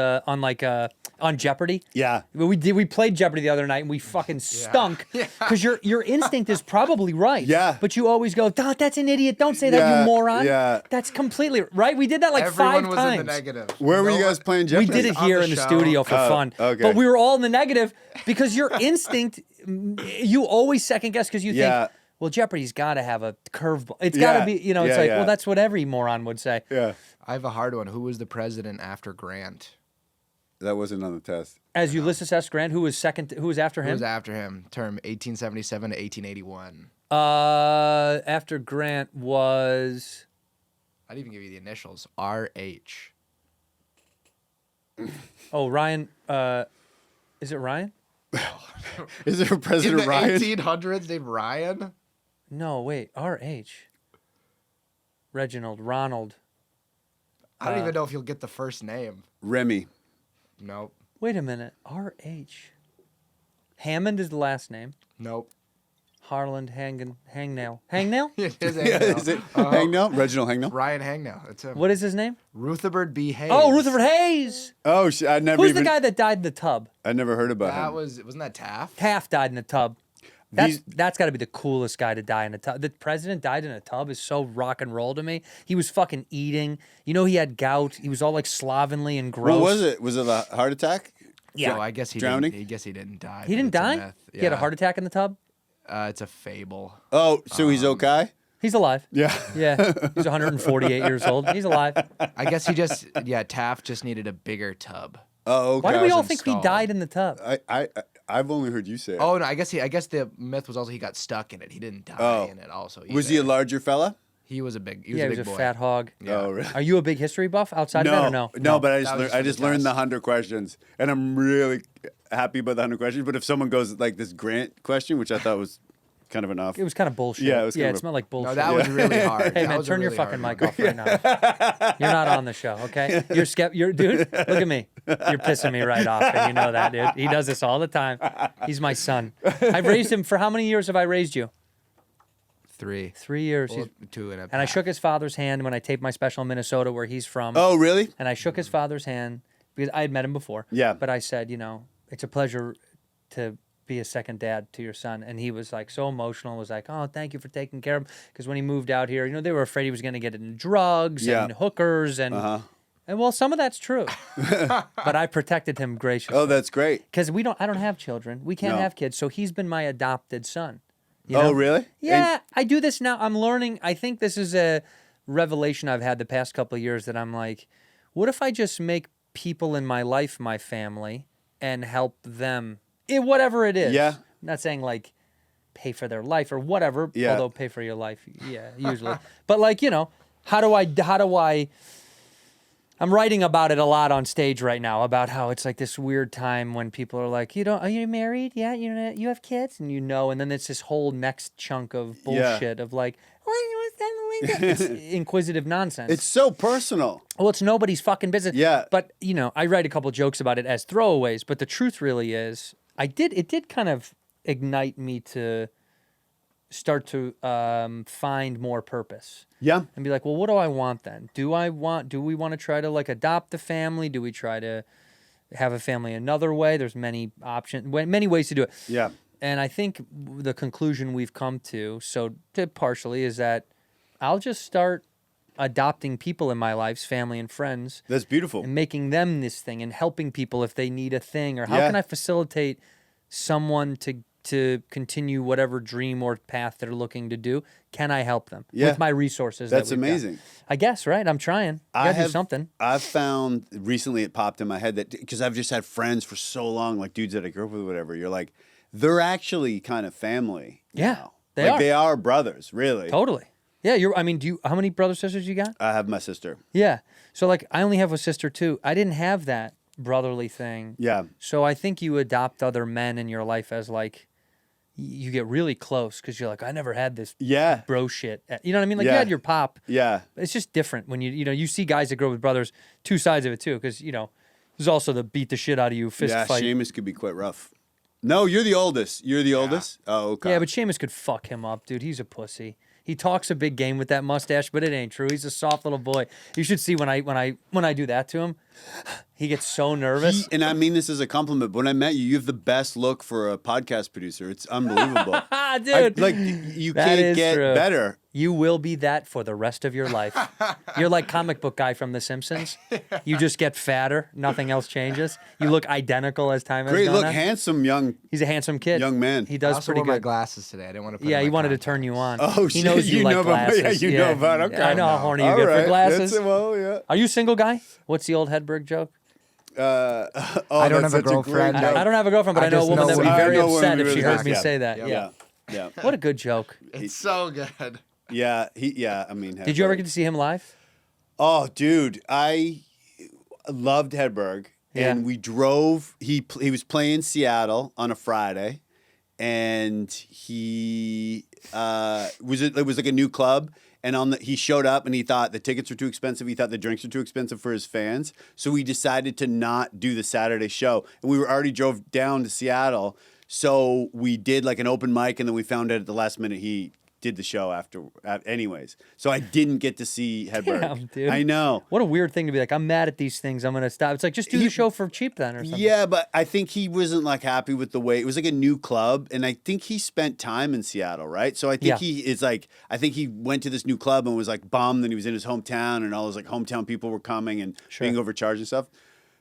on Jeopardy.
Yeah.
We played Jeopardy the other night and we fucking stunk because your instinct is probably right.
Yeah.
But you always go, "Oh, that's an idiot. Don't say that,
Yeah,
you moron."
yeah.
That's completely right. We did that like
Everyone
5
was
times.
in the negative.
Where were you
No
guys
one-
playing
We
Jeopardy?
did it
on
here
the
in the
show.
studio for
Oh,
fun.
okay.
But we were all in the negative because your instinct, you always second guess because you
Yeah.
think, well, Jeopardy's got to have a curveball. It's got to
Yeah.
be, it's
Yeah,
like,
yeah.
well, that's what every moron would say.
Yeah.
I have a hard one. Who was the president after Grant?
That wasn't on the test.
As Ulysses S. Grant, who was after
Who
him?
was after him? Term 1877 to 1881.
After Grant was,
I'd even give you the initials. R.H.
Ryan, is it Ryan?
Is there a
In
President
the
Ryan?
1800s, named Ryan?
No, wait, R.H. Reginald, Ronald.
I don't even know if you'll get the first name.
Remy.
Nope.
Wait a minute, R.H. Hammond is the last name.
Nope.
Harland, Hangnail. Hangnail?
It is
Yeah, is it Hangnell? Reginald Hangnell?
Ryan Hangnail. That's him.
What is his name?
Rutherford B. Hayes.
Oh, Rutherford Hayes.
Oh, I never
Who's
even.
the guy that died in the tub?
I never heard about
That
him.
wasn't that Taft?
Taft died in the tub. That's got to be the coolest guy to die in a tub. The president died in a tub is so rock and roll to me. He was fucking eating. You know, he had gout. He was all like slovenly and gross.
What was it? Was it a heart attack?
Yeah.
No, I guess he
Drowning?
Didn't, I guess he didn't die.
He
but
didn't
it's a
die?
myth.
He had a
Yeah.
heart attack in the tub?
It's a fable.
Oh, so he's okay?
He's alive.
Yeah.
Yeah. He's 148 years old. He's alive.
I guess Taft just needed a bigger tub.
Oh, okay.
Why do we all
was
think he
installed.
died in the tub?
I've only heard you say it.
Oh no, I guess the myth was also he got stuck in it. He didn't die in it also.
Was he a
either.
larger fella?
He was a big. He
Yeah,
was
he
a big
was a
boy.
fat hog.
Yeah.
Oh, really?
Are you a big history buff outside of that or no?
No, but I
That was
I
for
just
the
learned the
test.
100 questions, and I'm really happy about the 100 questions. But if someone goes like this Grant question, which I thought was kind of enough,
It was kind of bullshit.
Yeah, it was kind
yeah,
of
it
a-
smelled like bullshit.
No, that was really hard.
Hey
That
man,
was a
turn your
really
fucking
hard
mic
one.
off right now. You're not on the show, okay? You're dude. Look at me. You're pissing me right off, and you know that, dude. He does this all the time. He's my son. I've raised him for how many years have I raised you?
3.
3 years.
Well, 2 and a
And I shook his father's hand when I taped my special in Minnesota, where he's from.
Oh, really?
And I shook his father's hand because I had met him before.
Yeah.
But I said, it's a pleasure to be a second dad to your son. And he was like so emotional, was like, oh, thank you for taking care of him. Because when he moved out here, they were afraid he was going to get into drugs
Yeah.
and hookers. And, and well, some of that's true. But I protected him graciously.
Oh, that's great.
Because I don't have children. We can't
No.
have kids. So he's been my adopted son.
Oh, really?
Yeah, I do this now. I'm learning. I think this is a revelation I've had the past couple of years that I'm like, what if I just make people in my life my family and help them in whatever it is?
Yeah.
I'm not saying like pay for their life or whatever,
Yeah.
although pay for your life, yeah, usually. But like, how do I I'm writing about it a lot on stage right now about how it's like this weird time when people are like, are you married? Yeah, you have kids, and and then it's this whole next chunk of bullshit of like, what's that? It's inquisitive nonsense.
It's so personal.
Well, it's nobody's fucking business.
Yeah.
But I write a couple jokes about it as throwaways, but the truth really is, it did kind of ignite me to start to find more purpose.
Yeah.
And be like, well, what do I want then? Do we want to try to like adopt the family? Do we try to have a family another way. There's many options, many ways to do it.
Yeah.
And I think the conclusion we've come to, partially, is that I'll just start adopting people in my life, family and friends.
That's beautiful.
And making them this thing and helping people if they need a thing. Or how
Yeah.
can I facilitate someone to continue whatever dream or path they're looking to do? Can I help them with my resources?
That's
that we've got?
amazing.
I guess, right? I'm trying. I gotta do something.
I've found recently it popped in my head that because I've just had friends for so long, like dudes that I grew up with, or whatever. You're like, they're actually kind of family.
Yeah,
now.
they are.
They are brothers, really.
Totally. Yeah, I mean, how many brothers, sisters you got?
I have my sister.
Yeah. So, like, I only have a sister, too. I didn't have that brotherly thing.
Yeah.
So I think you adopt other men in your life as, like, you get really close because you're like, I never had this bro shit. You know what I mean? Like, you had your pop.
Yeah.
It's just different when you see guys that grow up with brothers, two sides of it, too, because, there's also the beat the shit out of you fist fight.
Seamus could be quite rough. No, you're the oldest. You're the oldest? Oh, okay.
Yeah, but Seamus could fuck him up, dude. He's a pussy. He talks a big game with that mustache, but it ain't true. He's a soft little boy. You should see when I do that to him. He gets so nervous.
And I mean this as a compliment, but when I met you, you have the best look for a podcast producer. It's unbelievable.
Dude.
You
That
can't
is
get
true.
better.
You will be that for the rest of your life. You're like comic book guy from The Simpsons. You just get fatter. Nothing else changes. You look identical as time has
Great
gone
look,
on.
handsome
He's a handsome kid.
young man.
He
I
does
also
pretty
wore my
good.
glasses today. I didn't want to put
Yeah,
in
he
my
wanted to
contacts.
turn you on.
Oh,
he
shit.
knows you like
know about,
glasses.
yeah, you know about. Okay.
I know how horny you
All
get
right.
for glasses.
Yeah.
Are you a single guy? What's the old Hedberg joke?
I don't have a girlfriend.
I don't have a girlfriend, but I know a
just
woman
know
that would be
women-
very
I know
upset
women
if she
really
heard me
like
say that. Yeah.
Yeah.
What a good joke.
It's so good.
Yeah. I mean,
Did you ever get to see him live?
Oh, dude, I loved Hedberg, and we drove. He was playing Seattle on a Friday, and it was like a new club. And he showed up, and he thought the tickets were too expensive. He thought the drinks were too expensive for his fans, so we decided to not do the Saturday show. And we already drove down to Seattle, so we did like an open mic, and then we found out at the last minute he did the show anyways. So I didn't get to see Hedberg.
Damn, dude.
I know.
What a weird thing to be like, I'm mad at these things. I'm going to stop. It's like, just do the show for cheap then or something.
Yeah, but I think he wasn't like happy with the way it was like a new club, and I think he spent time in Seattle, right? So I think I think he went to this new club and was like bummed that he was in his hometown and all his like hometown people were coming and being overcharged and stuff.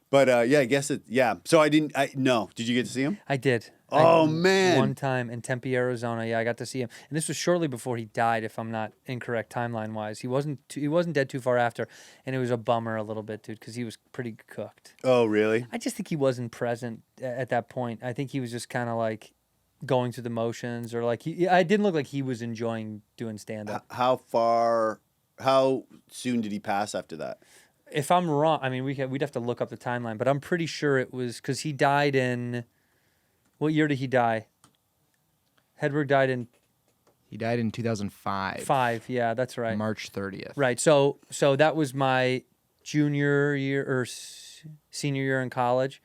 But I guess So no. Did you get to see him?
I did.
Oh, man.
One time in Tempe, Arizona. Yeah, I got to see him. And this was shortly before he died, if I'm not incorrect timeline-wise. He wasn't dead too far after, and it was a bummer a little bit, dude, because he was pretty cooked.
Oh, really?
I just think he wasn't present at that point. I think he was just kind of like going through the motions, or like I didn't look like he was enjoying doing stand-up.
How soon did he pass after that?
If I'm wrong, I mean, we'd have to look up the timeline, but I'm pretty sure it was because he died in... What year did he die? Hedberg died in...
He died in 2005.
5, yeah, that's right.
March 30th.
Right, so that was my junior year or senior year in college.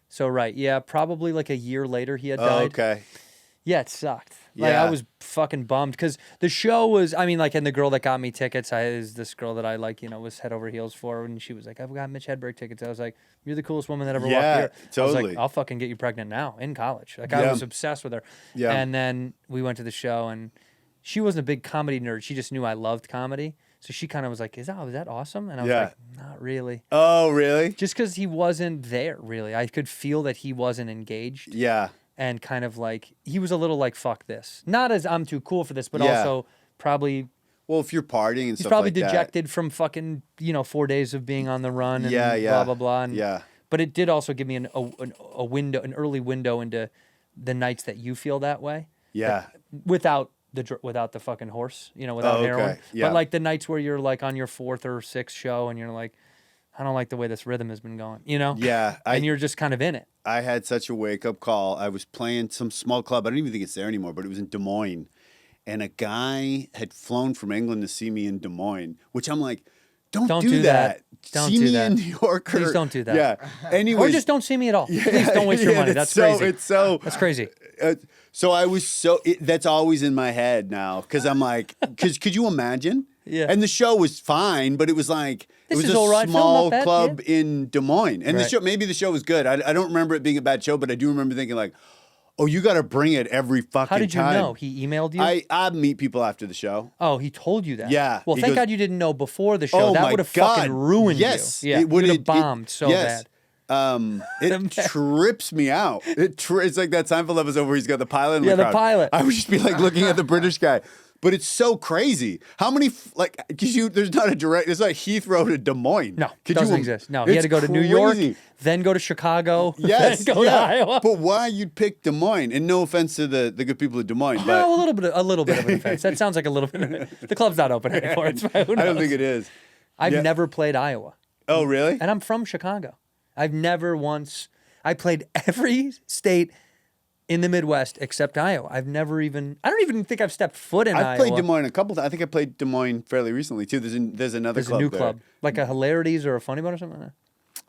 So, right, yeah, probably like a year later he had died.
Oh, okay.
Yeah, it sucked. Like,
Yeah.
I was fucking bummed because the show was, I mean, like, and the girl that got me tickets, is this girl that I, like, was head over heels for, and she was like, I've got Mitch Hedberg tickets. I was like, you're the coolest woman that ever walked here. I was
totally.
like, I'll fucking get you pregnant now in college. Like, I was obsessed with her.
Yeah.
And then we went to the show, and she wasn't a big comedy nerd. She just knew I loved comedy. So she kind of was like, is that awesome? And I was like, not really.
Oh, really?
Just because he wasn't there, really. I could feel that he wasn't engaged.
Yeah.
And kind of like, he was a little like, fuck this. Not as I'm too cool for this, but also probably...
Well, if you're partying and
he's
stuff
probably
like that.
dejected from fucking, 4 days of being on the run and blah, blah, blah. And, but it did also give me an early window into the nights that you feel that way.
Yeah.
Without the fucking horse, without heroin.
Yeah.
But like the nights where you're like on your 4th or 6th show and you're like, I don't like the way this rhythm has been going,
Yeah.
And you're just kind of in it.
I had such a wake-up call. I was playing some small club. I don't even think it's there anymore, but it was in Des Moines. And a guy had flown from England to see me in Des Moines, which I'm like, don't do that.
Don't
see
do
me
that.
in New York.
Please don't do that.
Yeah. Anyways.
Or just don't see me at all. Please don't waste your money. That's crazy. That's crazy.
So I was that's always in my head now because I'm like, could you imagine?
Yeah.
And the show was fine, but it was like
This
it was
is
a
all right, Phil,
small
not bad,
club in Des Moines. And the
Right.
show, maybe the show was good. I don't remember it being a bad show, but I do remember thinking like, oh, you got to bring it every fucking time.
How did you know? He emailed you?
I meet people after the show.
Oh, he told you that.
Yeah,
Well,
he
thank
goes-
God you didn't know before the show.
Oh
that
my
would have
God.
fucking ruined
Yes,
you. Yeah,
it would
have
have
bombed so bad.
It trips me out. It's like that Seinfeld episode where he's got the pilot. In
Yeah, the
crowd.
pilot.
I would just be like looking at the British guy. But it's so crazy. How many there's not a direct. It's like Heathrow to Des Moines.
No,
Could
doesn't
you,
exist. No, he had
it's
to go to New York,
crazy.
then go to Chicago,
Yes,
then go to Iowa.
But why you'd pick Des Moines? And no offense to the good people of Des Moines, but
No, a little bit of an offense. That sounds like a little bit. The club's not open anymore. It's fine. Who
I don't
knows?
think it is.
I've
Yeah.
never played Iowa,
Oh, really?
and I'm from Chicago. I've never once. I played every state in the Midwest except Iowa. I've never even. I don't even think I've stepped foot in
I've
Iowa.
played Des Moines a couple times. I think I played Des Moines fairly recently too. There's another
There's
club
a new
there.
club, like a Hilarities or a Funny Bone or something.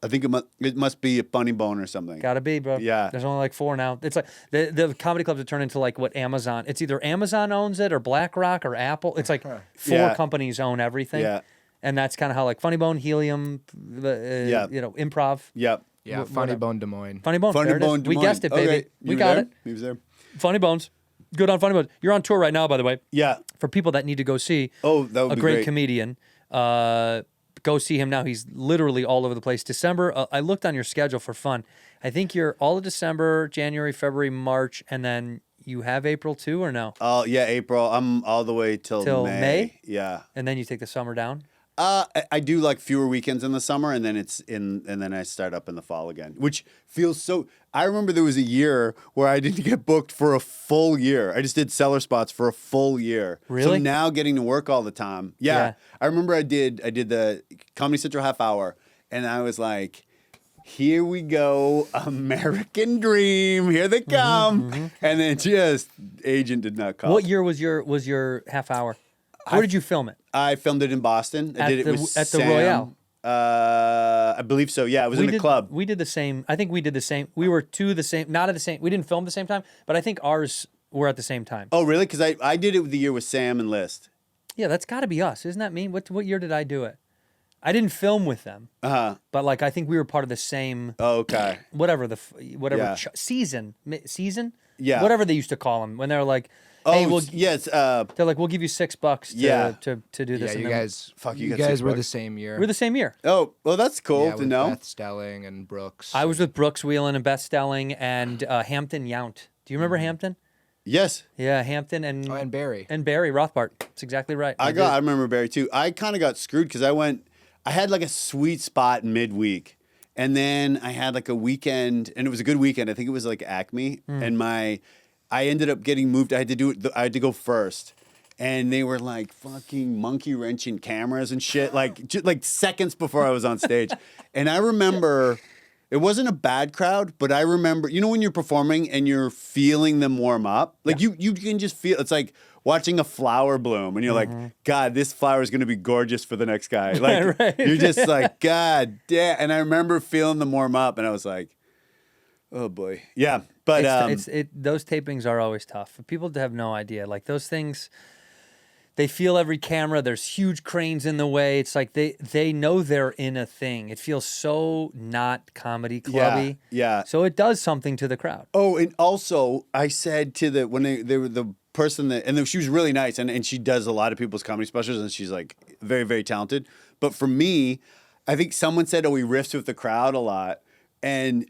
I think it must be a Funny Bone or something.
Gotta be, bro.
Yeah.
There's only like 4 now. It's like the comedy clubs have turned into like what Amazon. It's either Amazon owns it or BlackRock or Apple. It's like 4
Yeah.
companies own everything.
Yeah.
And that's kind of how like Funny Bone, Helium,
Yeah.
Improv.
Yep.
Yeah, Funny Bone Des Moines.
Funny Bone.
Funny
there it is.
Bone. Des
We
Moines.
guessed it, baby.
Okay.
We
You were
got
there?
it.
He was there.
Funny Bones. Good on Funny Bones. You're on tour right now, by the way.
Yeah.
For people that need to go see
Oh, that would
a
be
great
great.
comedian, go see him now. He's literally all over the place. December, I looked on your schedule for fun. I think you're all of December, January, February, March, and then you have April too, or no?
Oh yeah, April. I'm all the way till
May?
Yeah.
And then you take the summer down?
I do like fewer weekends in the summer, and then I start up in the fall again, which feels so. I remember there was a year where I didn't get booked for a full year. I just did cellar spots for a full year.
Really?
So now getting to work all the time. Yeah.
Yeah.
I remember I did the Comedy Central half hour, and I was like, here we go, American dream. Here they come. And then just agent did not call.
What year was your half hour? Where did you film it?
I filmed it in Boston. I
At
did it
the-
with
at the
Sam.
Royale?
I believe so. Yeah, it was in a club.
We did the same. I think we did the same. We were not at the same. We didn't film at the same time, but I think ours were at the same time.
Oh, really? Because I did it the year with Sam and List.
Yeah, that's got to be us, isn't that me? What year did I do it? I didn't film with them, but like I think we were part of the same.
Oh, okay.
Whatever
Yeah.
season,
Yeah.
whatever they used to call them when they're like, hey,
Oh,
we'll,
yes.
they're like, we'll give you $6
Yeah.
to do this.
Yeah,
and
you
then
guys.
Fuck, you
you
got
guys were
$6.
the same year.
we're the same year.
Oh, well, that's cool
yeah,
to
with
know.
Beth Stelling and Brooks.
I was with Brooks Wheelan and Beth Stelling and Hampton Yount. Do you remember Hampton?
Yes.
Yeah, Hampton and
Oh, and Barry.
Barry Rothbart. That's exactly right.
I remember Barry too. I kind of got screwed because I had like a sweet spot midweek. And then I had like a weekend, and it was a good weekend. I think it was like Acme. And I ended up getting moved. I had to go first. And they were like fucking monkey wrenching cameras and shit, like seconds before I was on stage. And I remember it wasn't a bad crowd, but I remember, you know, when you're performing and you're feeling them warm up, like you can just feel, it's like watching a flower bloom and you're like, God, this flower is going to be gorgeous for the next guy. Like
Right.
you're just like, God damn. And I remember feeling them warm up and I was like, oh boy. Yeah. But
those tapings are always tough. People have no idea. Like those things, they feel every camera. There's huge cranes in the way. It's like they know they're in a thing. It feels so not comedy clubby.
yeah.
So it does something to the crowd.
Oh, and also I said to when they were the person that, and she was really nice, and she does a lot of people's comedy specials, and she's like very, very talented. But for me, I think someone said, oh, he riffs with the crowd a lot. And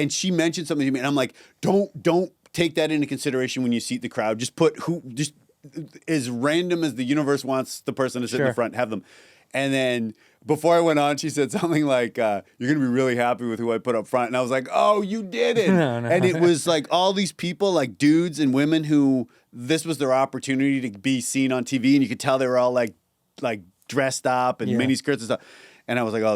she mentioned something to me, and I'm like, don't take that into consideration when you seat the crowd. Just put just as random as the universe wants the person to sit in the
Sure.
front, have them. And then before I went on, she said something like, you're going to be really happy with who I put up front. And I was like, oh, you did it.
No.
And it was like all these people, like dudes and women who this was their opportunity to be seen on TV. And you could tell they were all like dressed up and mini skirts and stuff. And I was like, oh,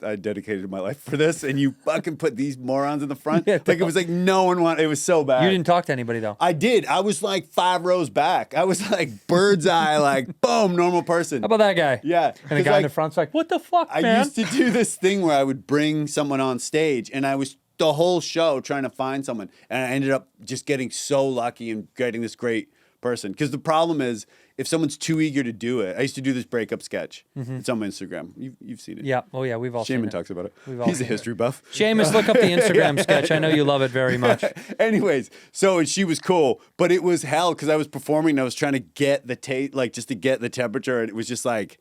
I dedicated my life for this. And you fucking put these morons in the front.
Yeah,
Like it was like no one wanted, it was so bad.
You didn't talk to anybody though.
I did. I was like 5 rows back. I was like bird's eye, like boom, normal person.
How about that guy?
Yeah.
And the
'Cause,
guy in
like,
the front's like, what the fuck,
I
man?
used to do this thing where I would bring someone on stage and I was the whole show trying to find someone. And I ended up just getting so lucky and getting this great person. Because the problem is, if someone's too eager to do it, I used to do this breakup sketch. It's on my Instagram. You've seen it.
Yeah. Oh yeah, we've all seen
Shaman
it.
talks about it.
We've all
He's a
seen it.
history buff.
Seamus, look up the Instagram sketch. I know you love it very much.
Anyways, so she was cool, but it was hell because I was performing and I was trying to get the just to get the temperature, and it was just like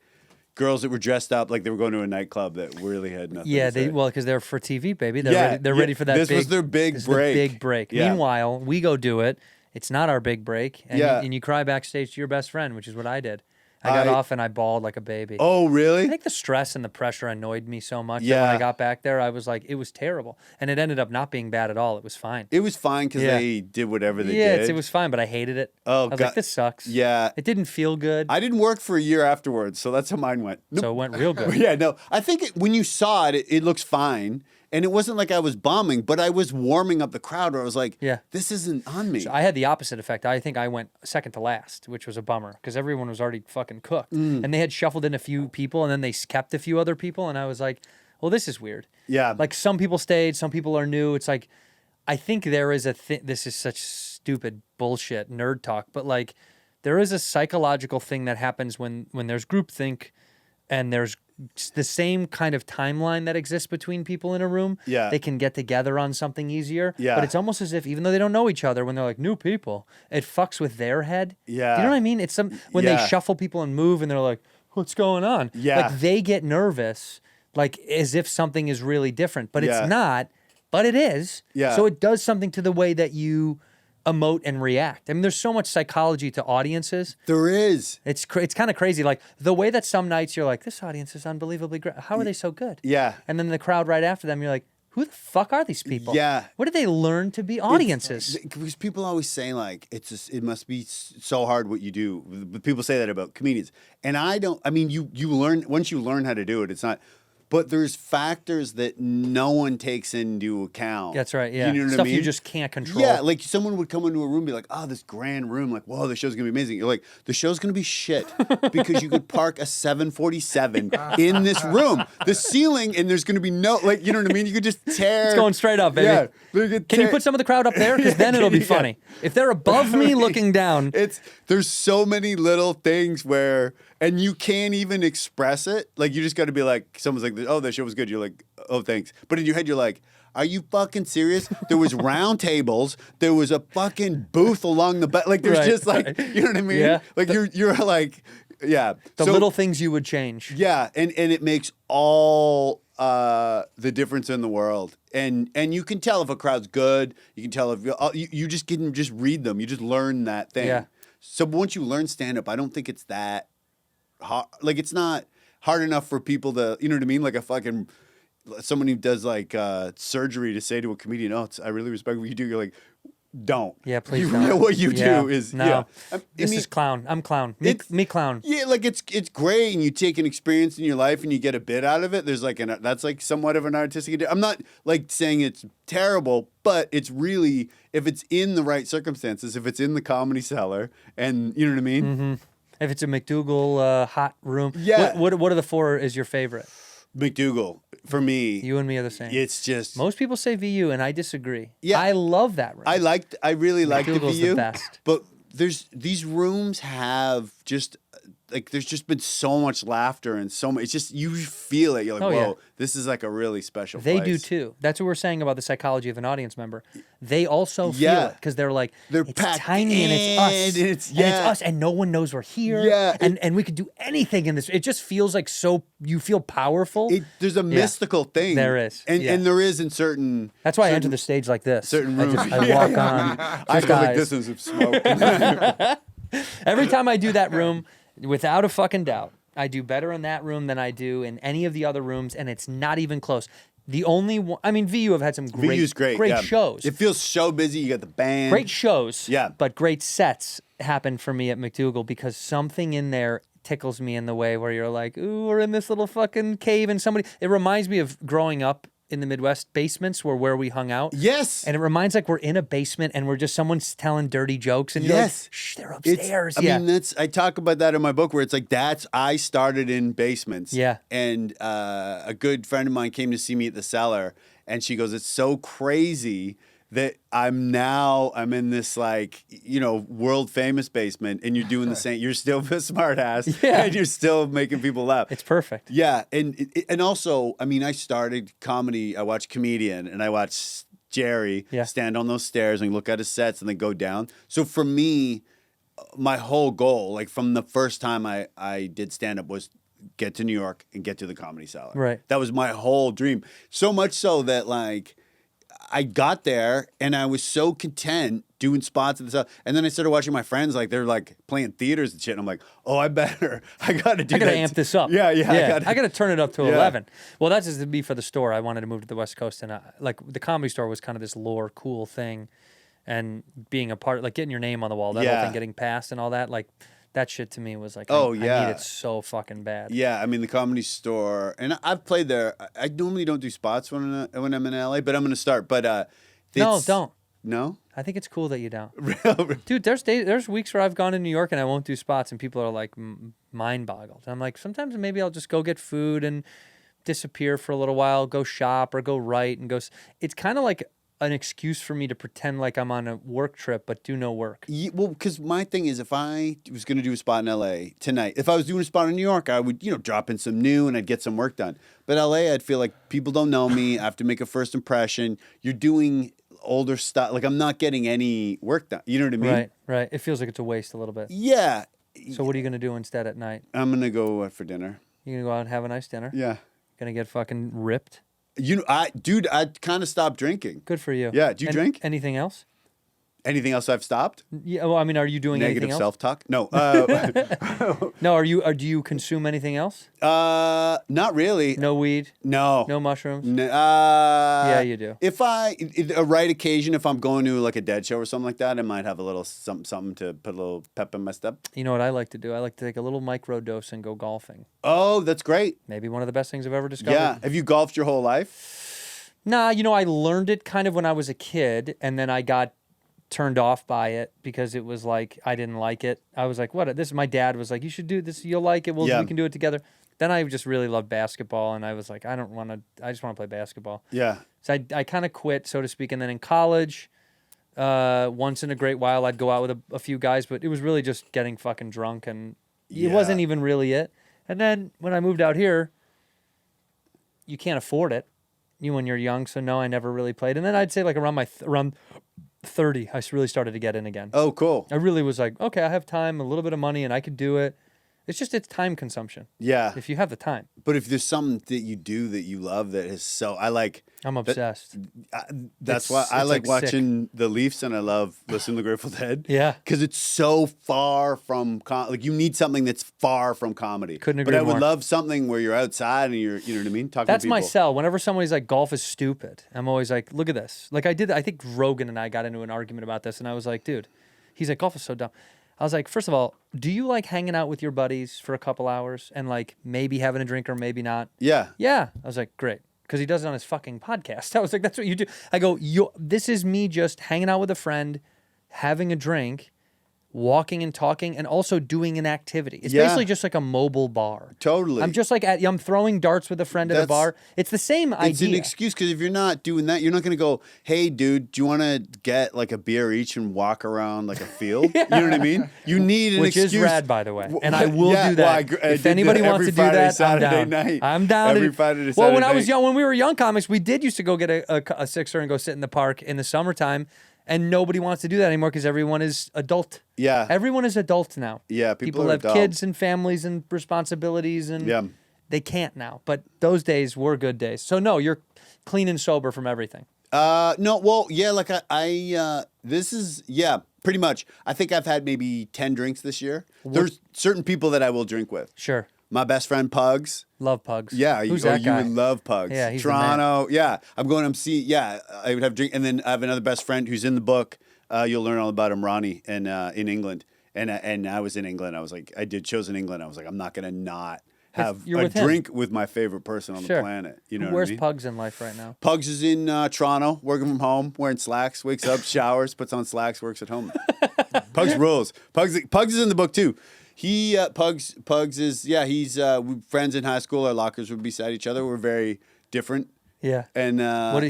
girls that were dressed up like they were going to a nightclub that really had nothing.
Yeah,
to say.
because they're for TV, baby. They're ready for that.
This was their big
this is
break.
the big break.
Yeah.
Meanwhile, we go do it. It's not our big break, and,
Yeah.
and you cry backstage to your best friend, which is what I did. I got off and I bawled like a baby.
Oh, really?
I think the stress and the pressure annoyed me so much that
Yeah.
when I got back there, I was like, it was terrible. And it ended up not being bad at all. It was fine.
It was fine because
Yeah.
they did whatever they
Yeah,
did.
it was fine, but I hated it.
Oh,
I was
God.
like, this sucks.
Yeah.
It didn't feel good,
I didn't work for a year afterwards, so that's how mine went. No,
so it went real good.
yeah, no. I think when you saw it, it looks fine. And it wasn't like I was bombing, but I was warming up the crowd where I was like,
Yeah.
this isn't on me.
So I had the opposite effect. I think I went second to last, which was a bummer because everyone was already fucking cooked.
Mm.
And they had shuffled in a few people and then they kept a few other people. And I was like, well, this is weird.
Yeah.
Like some people stayed, some people are new. It's like, I think there is this is such stupid bullshit nerd talk, but like there is a psychological thing that happens when there's groupthink and there's the same kind of timeline that exists between people in a room.
Yeah.
They can get together on something easier.
Yeah.
But it's almost as if, even though they don't know each other, when they're like new people, it fucks with their head.
Yeah.
Do you know what I mean? It's when they
Yeah.
shuffle people and move and they're like, what's going on?
Yeah.
Like they get nervous, like as if something is really different, but
Yeah.
it's not, but it is.
Yeah.
So it does something to the way that you emote and react. I mean, there's so much psychology to audiences.
There is.
It's kind of crazy. Like the way that some nights you're like, this audience is unbelievably great. How are they so good?
Yeah.
And then the crowd right after them, you're like, who the fuck are these people?
Yeah.
What did they learn to be audiences?
Because people always say like it must be so hard what you do. But people say that about comedians, and I don't. I mean, you learn once you learn how to do it. It's not. But there's factors that no one takes into account.
That's right. Yeah.
You know what
Stuff
I mean?
you just can't control.
Yeah, like someone would come into a room and be like, oh, this grand room, like, whoa, the show's gonna be amazing. You're like, the show's gonna be shit because you could park a 747 in this room. The ceiling, and there's gonna be no, like, you know what I mean? You could just tear.
It's going straight up, baby.
Yeah. You could
Can you
tear-
put some of the crowd up there? Because then it'll be
Yeah.
funny. If they're above me looking down,
There's so many little things where, and you can't even express it. Like, you just got to be like, someone's like, oh, that show was good. You're like, oh, thanks. But in your head, you're like, are you fucking serious? There was round tables. There was a fucking booth along the back. Like, there's
Right,
just like,
right.
you know what I mean?
Yeah.
Like, you're like, yeah.
the
So-
little things you would change.
Yeah, and it makes all the difference in the world. And you can tell if a crowd's good. You can tell if you just can just read them. You just learn that thing.
Yeah.
So once you learn stand up, I don't think it's that hard. Like it's not hard enough for people to, you know what I mean? Like a fucking someone who does like surgery to say to a comedian, "Oh, I really respect what you do." You're like, don't.
Yeah, please
You
don't.
know what you
Yeah.
do is
No.
yeah. I
This
mean,
is clown. I'm clown.
It's-
Me clown.
Yeah, like it's great, and you take an experience in your life and you get a bit out of it. There's like that's like somewhat of an artistic. I'm not like saying it's terrible, but it's really if it's in the right circumstances, if it's in the Comedy Cellar, and you know what I mean.
Mm-hmm. If it's a McDougal hot room,
Yeah.
What are the four is your favorite?
McDougal for me.
You and me are the same.
It's just
Most people say VU, and I disagree.
Yeah.
I love that room.
I really like the
McDougal's the
view,
best.
but these rooms have just like there's just been so much laughter and so much. It's just you feel it. You're like,
Oh,
whoa,
yeah.
this is like a really special.
They do
place.
too. That's what we're saying about the psychology of an audience member. They also feel
Yeah.
it because they're like,
They're
it's
packed
tiny and it's us.
in, it's-
And it's
yeah.
us, and no one knows we're here.
Yeah,
and we could do anything in this. It just feels like so you feel powerful.
There's a mystical thing.
There is,
and
yeah.
and there is in certain.
That's why I
certain,
enter the stage like this.
certain
I
rooms.
just I walk on.
I
just
go like
eyes.
distance of smoke.
Every time I do that room, without a fucking doubt, I do better in that room than I do in any of the other rooms, and it's not even close. The only one, I mean, VU have had some
VU's great.
great
yeah.
shows.
It feels so busy. You got the band.
Great shows.
Yeah.
But great sets happen for me at McDougal because something in there tickles me in the way where you're like, ooh, we're in this little fucking cave and somebody. It reminds me of growing up in the Midwest. Basements were where we hung out.
Yes.
And it reminds like we're in a basement and we're just someone's telling dirty jokes and you're
Yes.
like, shh, they're
It's-
upstairs.
I
yeah.
mean, I talk about that in my book where it's like I started in basements.
Yeah.
And a good friend of mine came to see me at the Cellar, and she goes, "It's so crazy that I'm in this like, world famous basement and you're doing the same. You're still a smart ass and you're still making people laugh.
It's perfect.
Yeah. And also, I mean, I started comedy. I watched Comedian and I watched Jerry stand on those stairs and look at his sets and then go down. So for me, my whole goal, like from the first time I did stand up was get to New York and get to the Comedy Cellar.
Right.
That was my whole dream. So much so that like I got there and I was so content doing spots at the Cellar. And then I started watching my friends, like they're like playing theaters and shit. And I'm like, oh, I got to do
I got
that.
to amp this up.
Yeah.
I got to turn it up to 11. Well, that's just to be for the store. I wanted to move to the West Coast, and like the Comedy Store was kind of this lore cool thing, and being a part, like getting your name on the wall, that whole thing, getting passed and all that, like that shit to me was like, I need it so fucking bad.
Yeah, I mean the Comedy Store, and I've played there. I normally don't do spots when I'm in LA, but I'm going to start. But
no, don't.
No,
I think it's cool that you don't. Dude, there's weeks where I've gone to New York and I won't do spots, and people are like mind boggled. I'm like, sometimes maybe I'll just go get food and disappear for a little while, go shop or go write and go. It's kind of like an excuse for me to pretend like I'm on a work trip but do no work.
Yeah, well, because my thing is, if I was going to do a spot in LA tonight, if I was doing a spot in New York, I would, drop in some new and I'd get some work done. But LA, I'd feel like people don't know me. I have to make a first impression. You're doing older stuff. Like I'm not getting any work done. You know what I mean?
Right. It feels like it's a waste a little bit.
Yeah.
So what are you going to do instead at night?
I'm going to go out for dinner.
You're going to go out and have a nice dinner?
Yeah.
Going to get fucking ripped?
I kind of stopped drinking.
Good for you.
Yeah. Do you drink?
Anything else?
Anything else I've stopped?
Yeah. Well, I mean, are you doing
Negative
anything else?
self-talk? No.
No. Do you consume anything else?
Not really.
No weed?
No.
No mushrooms?
Yeah,
you do.
If a right occasion, if I'm going to like a dead show or something like that, I might have a little something to put a little pep in my step.
You know what I like to do? I like to take a little micro dose and go golfing.
Oh, that's great.
Maybe one of the best things I've ever discovered.
Yeah. Have you golfed your whole life?
Nah, I learned it kind of when I was a kid, and then I got turned off by it because it was like I didn't like it. I was like, what? My dad was like, you should do this. You'll like it. We can do it together. Then I just really loved basketball, and I was like, I just want to play basketball.
Yeah.
So I kind of quit, so to speak. And then in college, once in a great while, I'd go out with a few guys, but it was really just getting fucking drunk, and it wasn't even really it. And then when I moved out here, you can't afford it when you're young. So no, I never really played. And then I'd say like around around 30, I really started to get in again.
Oh, cool.
I really was like, okay, I have time, a little bit of money, and I could do it. It's time consumption.
Yeah.
If you have the time.
But if there's something that you do that you love that is
I'm obsessed.
That's why I like watching the Leafs and I love listening to the Grateful Dead.
Yeah.
Because it's so far from, you need something that's far from comedy.
Couldn't agree
But I would
more.
love something where you're outside and you know what I mean? Talking
That's
to people.
my sell. Whenever somebody's like, golf is stupid, I'm always like, look at this. Like I think Rogan and I got into an argument about this, and I was like, dude, he's like, golf is so dumb. I was like, first of all, do you like hanging out with your buddies for a couple hours and like maybe having a drink or maybe not?
Yeah.
Yeah. I was like, great. Because he does it on his fucking podcast. I was like, that's what you do. I go, this is me just hanging out with a friend, having a drink, walking and talking, and also doing an activity. It's basically just like a mobile bar.
Totally.
I'm just like, I'm throwing darts with a friend at a bar. It's the same idea.
It's an excuse because if you're not doing that, you're not going to go, hey, dude, do you want to get like a beer each and walk around like a field? You know what I mean? You need an excuse.
Which is rad, by the way. And I will do that.
Well,
if anybody wants to do that,
Saturday
I'm down.
night.
I'm down.
Every Friday to Saturday
Well, when I
night.
was young, when we were young comics, we used to go get a sixer and go sit in the park in the summertime. And nobody wants to do that anymore because everyone is adult.
Yeah.
Everyone is adult now.
Yeah, people are
have
adult.
kids and families and responsibilities, and they can't now. But those days were good days. So no, you're clean and sober from everything.
No, well, yeah, like this is, pretty much. I think I've had maybe 10 drinks this year. There's certain people that I will drink with.
Sure.
My best friend Pugs.
Love Pugs.
Yeah,
Who's that guy?
You would love Pugs.
Yeah, he's the man.
Toronto. Yeah, I'm going to see. Yeah, I would have drink, and then I have another best friend who's in the book. You'll learn all about him, Ronnie, and in England. And I was in England. I was like, I did shows in England. I was like, I'm not gonna not have a drink with my favorite person on the planet. You know
Where's
what I mean?
Pugs in life right now?
Pugs is in Toronto, working from home, wearing slacks, wakes up, showers, puts on slacks, works at home. Pugs rules. Pugs is in the book too. Pugs is he's we friends in high school. Our lockers would be beside each other. We're very different
Yeah.
And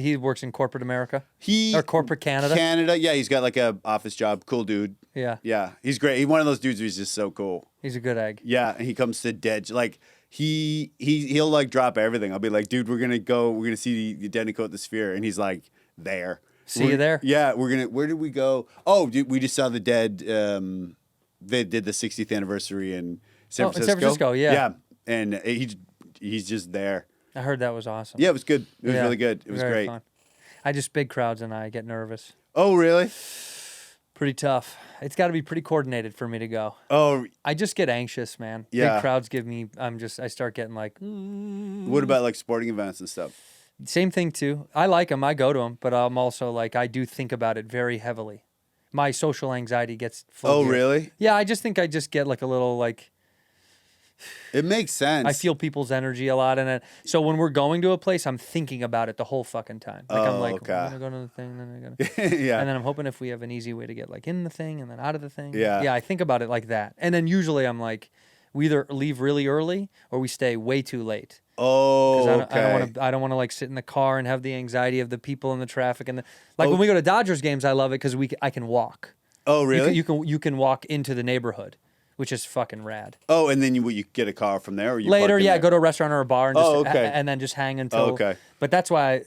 He works in corporate America?
he
Or corporate Canada?
Canada, yeah, he's got like a office job. Cool dude.
Yeah.
Yeah, he's great. He's one of those dudes who's just so cool.
He's a good egg.
Yeah, and he comes to dead like he'll like drop everything. I'll be like, dude, we're gonna see the Dead Coat the Sphere, and he's like, there.
See you there?
Yeah, where did we go? Oh, dude, we just saw the Dead. They did the 60th anniversary in San Francisco.
San Francisco, yeah.
Yeah, and he's just there.
I heard that was awesome.
Yeah, it was good. It was
Yeah,
really good. It was
very
great.
fun. I just big crowds and I get nervous.
Oh, really?
Pretty tough. It's got to be pretty coordinated for me to go.
Oh,
I just get anxious, man.
Yeah.
Big crowds give me. I start getting like.
what about like sporting events and stuff?
Same thing too. I like them. I go to them, but I'm also like I do think about it very heavily. My social anxiety gets full.
Oh,
gear.
really?
Yeah, I just think I just get like a little like.
It makes sense.
I feel people's energy a lot in it. So when we're going to a place, I'm thinking about it the whole fucking time. Like I'm like,
okay.
I'm gonna go to the thing, then I'm gonna.
yeah.
And then I'm hoping if we have an easy way to get like in the thing and then out of the thing.
Yeah.
Yeah, I think about it like that. And then usually I'm like, we either leave really early or we stay way too late.
Oh,
'Cause
okay.
I don't want to like sit in the car and have the anxiety of the people in the traffic and when we go to Dodgers games, I love it because I can walk.
Oh, really?
You can walk into the neighborhood, which is fucking rad.
Oh, and then you get a car from there, or you
Later,
park in
yeah,
there?
go to a restaurant or a bar and just
okay.
and then just hang until.
Oh, okay.
But that's why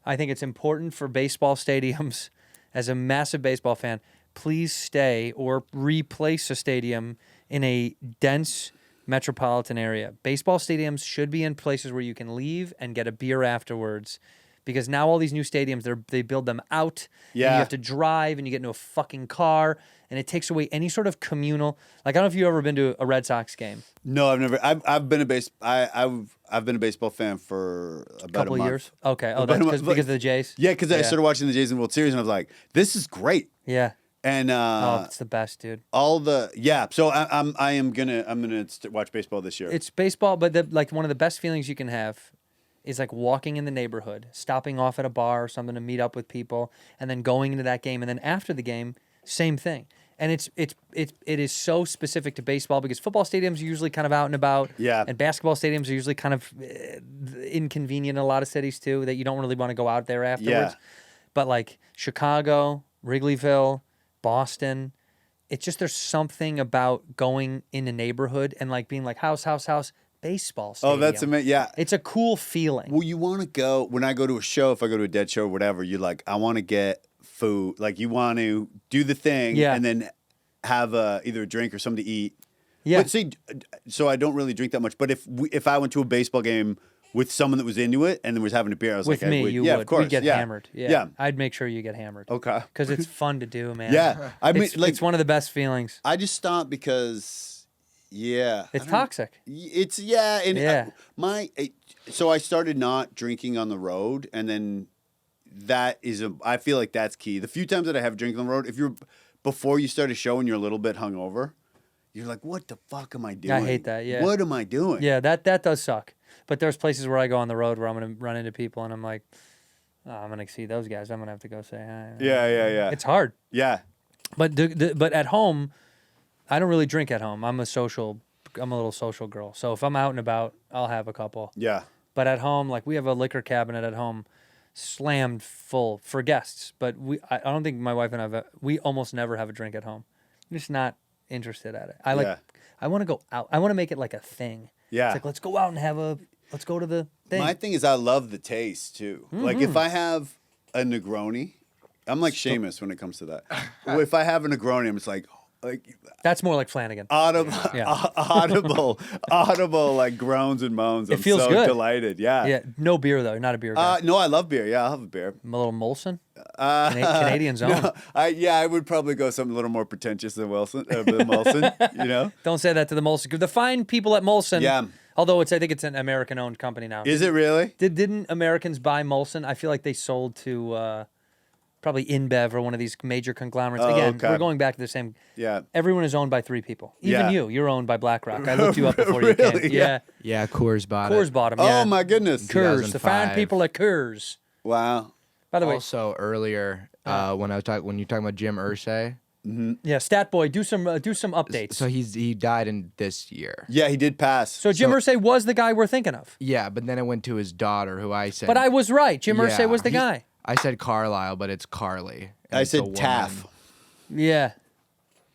I think it's important for baseball stadiums. As a massive baseball fan, please stay or replace a stadium in a dense metropolitan area. Baseball stadiums should be in places where you can leave and get a beer afterwards. Because now all these new stadiums, they build them out.
Yeah.
And you have to drive and you get into a fucking car. And it takes away any sort of communal. Like, I don't know if you've ever been to a Red Sox game.
No, I've never. I've been I've been a baseball fan for about
Couple
a month.
years? Okay. Oh,
About a
that's
month.
because of the Jays?
Yeah, because I started watching the Jays in the World Series, and I was like, "This is great."
Yeah.
And
Oh, it's the best, dude.
So I'm gonna watch baseball this year.
It's baseball, but like one of the best feelings you can have is like walking in the neighborhood, stopping off at a bar or something to meet up with people, and then going into that game, and then after the game, same thing. And it is so specific to baseball because football stadiums are usually kind of out and about.
Yeah.
And basketball stadiums are usually kind of inconvenient in a lot of cities too, that you don't really want to go out there afterwards.
Yeah.
But like Chicago, Wrigleyville, Boston, it's just there's something about going in a neighborhood and like being like house, baseball stadium.
Oh, that's amazing. Yeah.
It's a cool feeling.
Well, you want to go when I go to a show. If I go to a Dead show or whatever, you're like, I want to get food. Like you want to do the thing,
Yeah.
and then have either a drink or something to eat.
Yeah.
But see, so I don't really drink that much. But if I went to a baseball game with someone that was into it and then was having a beer, I was
With
like,
me,
would,
you
yeah,
would.
of course,
We'd get
yeah.
hammered. Yeah.
Yeah.
I'd make sure you get hammered.
Okay.
Because it's fun to do, man.
Yeah. I mean,
it's one of the best feelings.
I just stopped because, yeah,
It's toxic.
It's and
Yeah.
So I started not drinking on the road, and then that is I feel like that's key. The few times that I have drinking on the road, if you're before you start a show and you're a little bit hungover, you're like, what the fuck am I doing?
I hate that, yeah.
What am I doing?
Yeah, that does suck. But there's places where I go on the road where I'm going to run into people and I'm like, oh, I'm going to see those guys. I'm going to have to go say hi.
Yeah.
It's hard.
Yeah.
But but at home, I don't really drink at home. I'm a little social girl. So if I'm out and about, I'll have a couple.
Yeah.
But at home, like we have a liquor cabinet at home slammed full for guests. But I don't think my wife and we almost never have a drink at home. I'm just not interested at it. I want to go out. I want to make it like a thing.
Yeah.
It's like, let's go out and let's go to the thing.
My thing is I love the taste too. Like if I have a Negroni, I'm like Seamus when it comes to that. If I have a Negroni, I'm just like
That's more like Flanagan.
audible,
Yeah.
audible like groans and moans. I'm
feels
so
good.
delighted. Yeah.
Yeah, no beer though. You're not a beer guy.
No, I love beer. Yeah, I'll have a beer.
A little Molson. Canadian's own.
No, I would probably go something a little more pretentious than Molson. You know?
Don't say that to the Molson. The fine people at Molson.
Yeah.
Although I think it's an American-owned company now.
Is it really?
Didn't Americans buy Molson? I feel like they sold to probably InBev or one of these major conglomerates.
Oh,
Again,
okay.
we're going back to the same.
Yeah.
Everyone is owned by 3 people. Even
Yeah.
you're owned by BlackRock. I looked you up before you came.
Really?
Yeah.
Yeah, Coors bought
Coors
it.
bought them. Yeah.
Oh my goodness.
Coors, the fine
2005.
people at Coors.
Wow.
By the way,
Also earlier, when you were talking about Jim Irsay,
Yeah, Stat Boy, do some updates.
So he died in this year.
Yeah, he did pass.
So Jim Irsay was the guy we're thinking of.
Yeah, but then it went to his daughter, who I said.
But I was right. Jim Irsay
Yeah,
was the guy.
I said Carlisle, but it's Carly. and
I
it's a
said
woman.
Taff.
Yeah.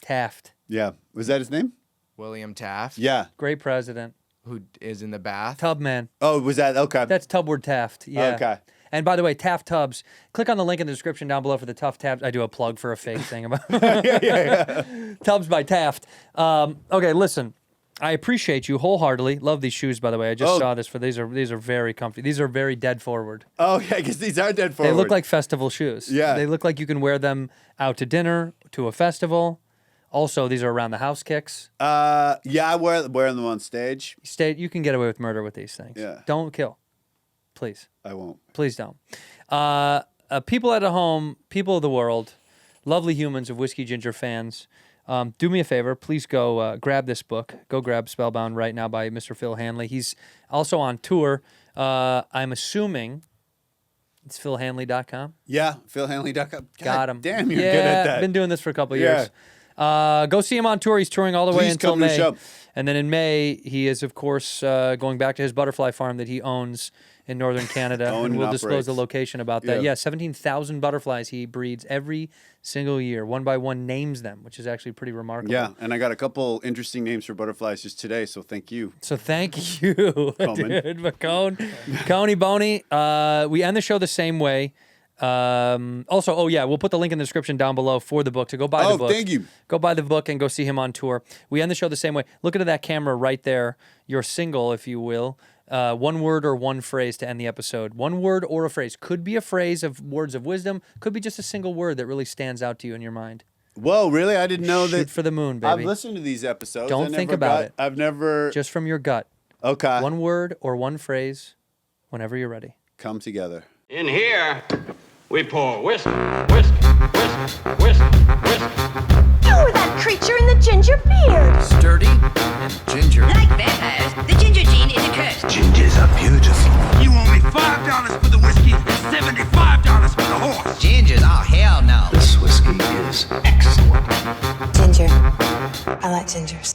Taft.
Yeah. Was that his name?
William Taft.
Yeah.
Great president.
Who is in the bath?
Tubman.
Oh, was that? Okay.
That's Tubward Taft. Yeah.
Okay.
And by the way, Taft Tubs. Click on the link in the description down below for the Tough Tabs. I do a plug for a fake thing about Tubs by Taft. Okay, listen. I appreciate you wholeheartedly. Love these shoes, by the way. I just saw this. These are very comfy. These are very dead forward.
Oh, yeah, because these are dead forward.
They look like festival shoes.
Yeah.
They look like you can wear them out to dinner, to a festival. Also, these are around the house kicks.
Yeah, I wear them on stage.
You can get away with murder with these things.
Yeah.
Don't kill. Please.
I won't.
Please don't. People at home, people of the world, lovely humans of Whiskey Ginger fans, do me a favor. Please go grab this book. Go grab Spellbound right now by Mr. Phil Hanley. He's also on tour. I'm assuming it's philhanley.com.
Yeah, philhanley.com.
Got him.
Damn, you're
yeah,
good at that.
Been doing this for a couple of
Yeah.
years. Go see him on tour. He's touring all the way
Please
until
come to the
May.
show.
And then in May, he is, of course, going back to his butterfly farm that he owns in northern Canada.
Own
And
and
we'll disclose the
operates.
location about that.
Yeah.
Yeah, 17,000 butterflies he breeds every single year. One by one names them, which is actually pretty remarkable.
Yeah, and I got a couple interesting names for butterflies just today, so thank you.
So thank you,
Coleman.
dude. Coney Boney. We end the show the same way. Also, we'll put the link in the description down below for the book to go buy the book.
Thank you.
Go buy the book and go see him on tour. We end the show the same way. Look into that camera right there. Your single, if you will. One word or one phrase to end the episode. One word or a phrase. Could be a phrase of words of wisdom. Could be just a single word that really stands out to you in your mind.
Whoa, really? I didn't know
Shoot
that.
for the moon, baby.
I've listened to these episodes.
Don't think about it.
I've never
Just from your gut.
Okay.
One word or one phrase whenever you're ready.
Come together.
In here, we pour whisk, whisk, whisk, whisk, whisk.
You were that creature in the ginger beard.
Sturdy and ginger.
Like vampires, the ginger gene is a curse.
Gingers are beautiful.
You owe me $5 for the whiskey and $75 for the horse.
Gingers? Oh, hell no.
This whiskey is excellent.
Ginger. I like gingers.